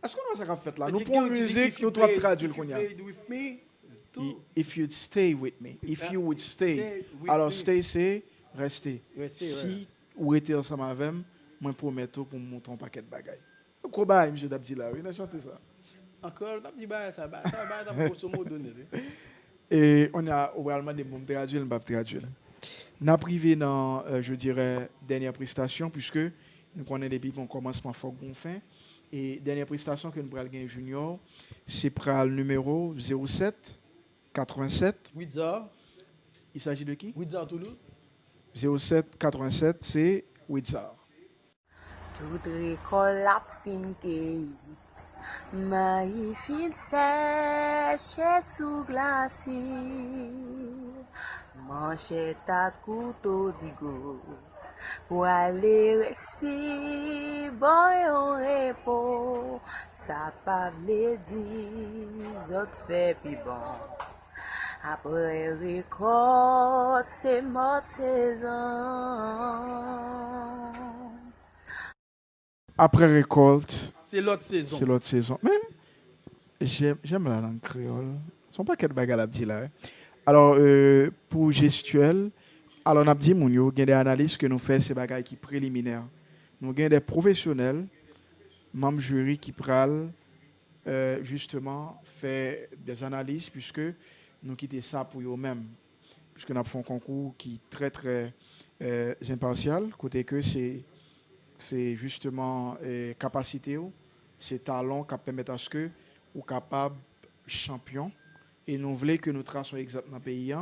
[SPEAKER 2] est-ce qu'on a ça fait là? Nous prenons une musique, nous trois traduire le qu'on y a.
[SPEAKER 3] With me, tout,
[SPEAKER 2] If you'd stay with me, if you would stay.
[SPEAKER 3] with
[SPEAKER 2] Alors,
[SPEAKER 3] me.
[SPEAKER 2] stay, c'est rester.
[SPEAKER 3] Rester,
[SPEAKER 2] Si vous êtes ensemble avec moi, moi, promets tout pour me montrer un paquet de bagailles. Quoi, bah, M. Dabdila, oui, il a chanté ça.
[SPEAKER 3] Encore, t'as dit, ça va, grosso modo, donné.
[SPEAKER 2] Et on a oralement des bombes traduits, on va traduire. On a privé dans, je dirais, dernière prestation, puisque nous connaissons depuis qu'on commence par fort qu'on fin. Et dernière prestation que nous prenons gagner junior, c'est pour le numéro 07 87.
[SPEAKER 3] Wizard,
[SPEAKER 2] Il s'agit de qui?
[SPEAKER 3] Wizard Toulouse.
[SPEAKER 2] 07 87, c'est Witzar.
[SPEAKER 4] Toute récolte a fin cueillie, maïs fin sèche sous glacis, manchette à couteau digo, pour aller récit, bon yon repos, ça pas vle di, zot fait pi bon. Après récolte, c'est mort saison.
[SPEAKER 2] Après récolte,
[SPEAKER 3] C'est l'autre saison.
[SPEAKER 2] c'est l'autre saison. Mais j'aime la langue créole. Son paquet de bagages à dire là. Hein. Alors, pour gestuel, alors on a dit, il y a des analyses que nous faisons, ces bagages qui préliminaires. Nous avons des professionnels, membres jury qui prennent justement faire des analyses puisque nous quittons ça pour eux-mêmes. puisque nous avons fait un concours qui est très, très impartial, côté que c'est justement capacité, c'est talent qui permettent à ce que ou capable champion et nous voulons que nous traçons exactement le pays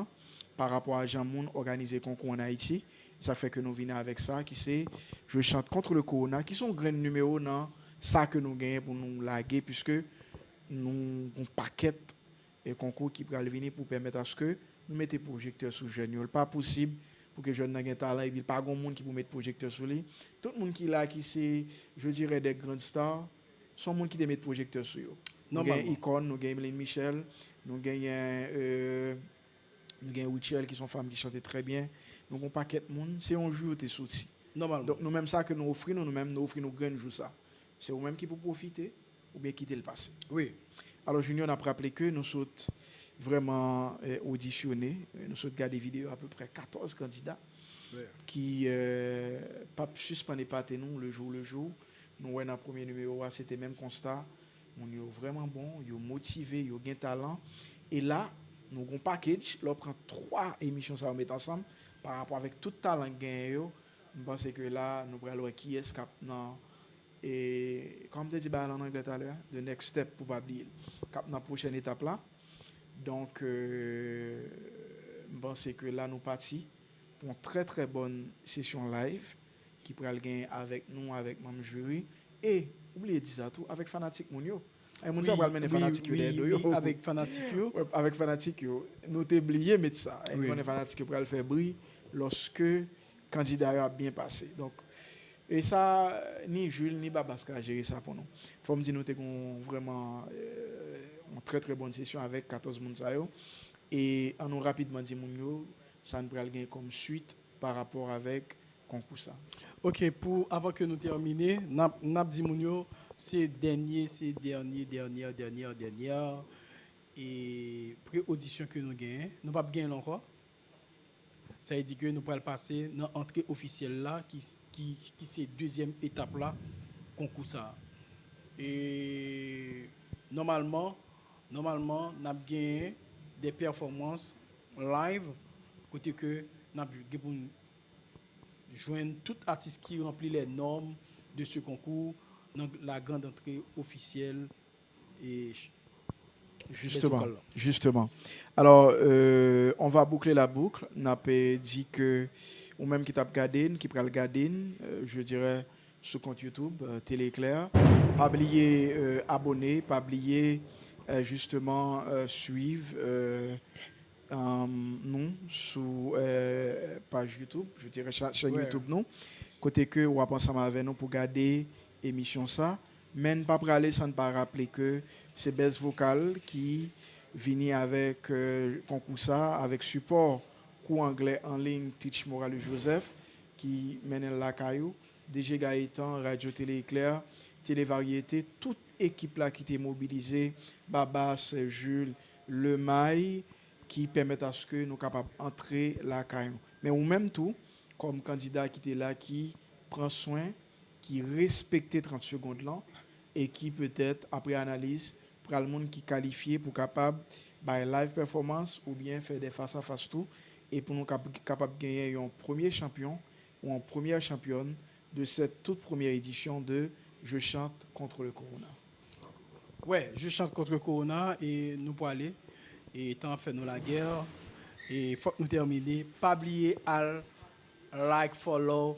[SPEAKER 2] par rapport à Jean-Moun organiser concours en Haïti. Ça fait que nous venons avec ça qui c'est je chante contre le corona qui sont grands numéros dans ça que nous gagnons pour nous laguer puisque nous un paquet et concours qui va venir pour permettre à ce que nous mettons projecteur sur jeunes. Pas possible pour que jeunes n'aient talent et pas grand monde qui peut mettre projecteur sur lui. Tout le monde qui là qui c'est je dirais des grandes stars sont monde qui te mettent projecteur sur eux. Nous gagnons Icône, nous gagnons Mylène Michel, nous gagnons Wichel qui sont femmes qui chantent très bien. Donc on paquet de monde, c'est un jour t'es sorti. Normalement. Donc nous même ça que nous offrons, nous offrons nos grands jours ça. C'est vous-même qui peut profiter ou bien quitter le passé.
[SPEAKER 3] Oui.
[SPEAKER 2] Alors Junior a rappelé que nous sommes vraiment auditionnés, nous sommes regardé des vidéos à peu près 14 candidats qui pas suspendent pas nous le jour. Nous dans le premier numéro, c'était même constat. On est vraiment bon, ils sont motivés, ils ont un talent. Et là, nous avons un package, là, on prend 3 émissions ça mettre ensemble par rapport avec tout talent gagné. Je pense que là, nous allons voir qui est cap dans et comme tu dis en anglais tout à l'heure, the next step pour pas oublier cap dans la prochaine étape là. Donc je pense que là nous partis pour une très très bonne session live qui pourra gagner avec nous avec même jury et oubliez de dire tout avec fanatique Mounio. Avec fanatique nous t'oublier mettre ça. On est fanatique pour le faire briller lorsque candidat a bien passé. Donc et ça ni Jules ni Babaska a géré ça pour nous. Faut me dire nous avons vraiment une très très bonne session avec 14 moun et on nous rapidement dit Mounio ça nous pourra gagner comme suite par rapport avec concours ça.
[SPEAKER 3] OK, pour avant que nous terminer, n'a dit Mounio c'est dernière et pré-audition que nous gagnons, nous pas gagner encore. Ça veut dire que nous pourrons passer dans l'entrée officielle là qui c'est deuxième étape là concours ça. Et normalement nous avons gagné des performances live côté que nous avons pour joindre tout artiste qui remplit les normes de ce concours dans la grande entrée officielle et
[SPEAKER 2] Justement. Alors, on va boucler la boucle. On a dit que, ou même qui t'a regardé, qui prend le garder, je dirais, sur compte YouTube, Télé Éclair. Pas oublier abonner, pas oublier justement suivre nous sur page YouTube, je dirais chaîne YouTube nous. Côté que, on va penser avec nous pour garder émission ça. Mais pas pour aller sans pas rappeler que c'est Best Vocal qui vient avec concours ça, avec support cours anglais en ligne Teach Moralus Joseph qui mène la caillou, DG Gaëtan, Radio Télé Éclair, Télé Variété, toute équipe là qui était mobilisée, Babas, Jules, Le Mail, qui permettent à ce que nous capables d'entrer la caillou. Mais ou même tout, comme candidat qui était là, qui prend soin, qui respecte 30 secondes là, et qui peut-être, après analyse, pour le monde qui est qualifié pour capable de live performance ou bien faire des face-à-face tout, et pour nous capable de gagner un premier champion ou une première championne de cette toute première édition de Je chante contre le Corona.
[SPEAKER 3] Ouais, Je chante contre le Corona et nous pour aller. Et tant fait nous la guerre. Et il faut que nous terminer. Pas oublier à like, follow.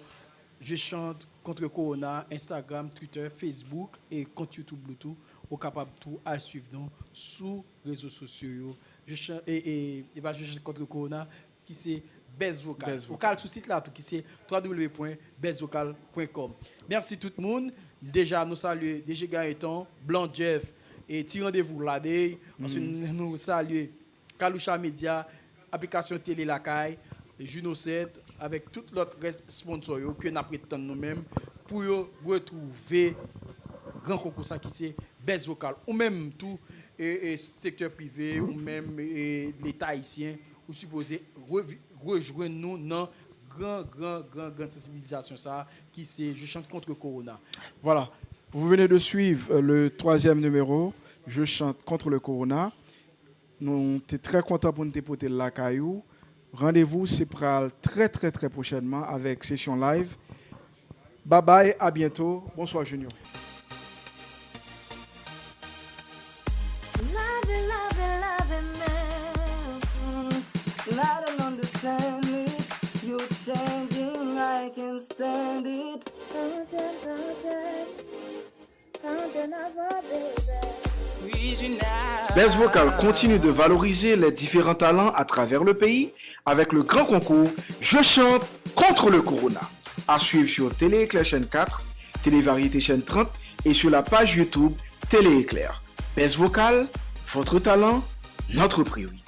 [SPEAKER 3] Je chante contre le Corona, Instagram, Twitter, Facebook et compte YouTube Bluetooth. Au capable tout à suivre nous sur les réseaux sociaux. Je chante et je chante contre le Corona qui c'est Best Vocal. Vocal sur site là tout qui c'est www.bestvocal.com. Merci tout le monde. Déjà nous saluer DG Gaëtan, Blanc Jeff et ti rendez-vous là ensuite nous saluer Kaloucha Media, application Télé Lacaille, Juno 7 avec tout l'autre sponsor que nous prétendons nous-mêmes pour retrouver grand concours ça qui c'est Best Vocal ou même tout et secteur privé ou même l'État haïtien ou supposé rejoindre nous dans grande sensibilisation ça qui c'est Je chante contre le Corona.
[SPEAKER 2] Voilà, vous venez de suivre le 3e numéro Je chante contre le Corona. Nous sommes très contents pour nous dépoter la caillou. Rendez-vous, c'est pour très prochainement avec session live. Bye bye, à bientôt. Bonsoir Junior.
[SPEAKER 7] I don't understand it. You're changing, I can stand it.
[SPEAKER 2] Best Vocal continue de valoriser les différents talents à travers le pays avec le grand concours Je chante contre le Corona. À suivre sur Télé Éclair chaîne 4, Télé Variété chaîne 30 et sur la page YouTube Télé Éclair. Best Vocal, votre talent, notre priorité.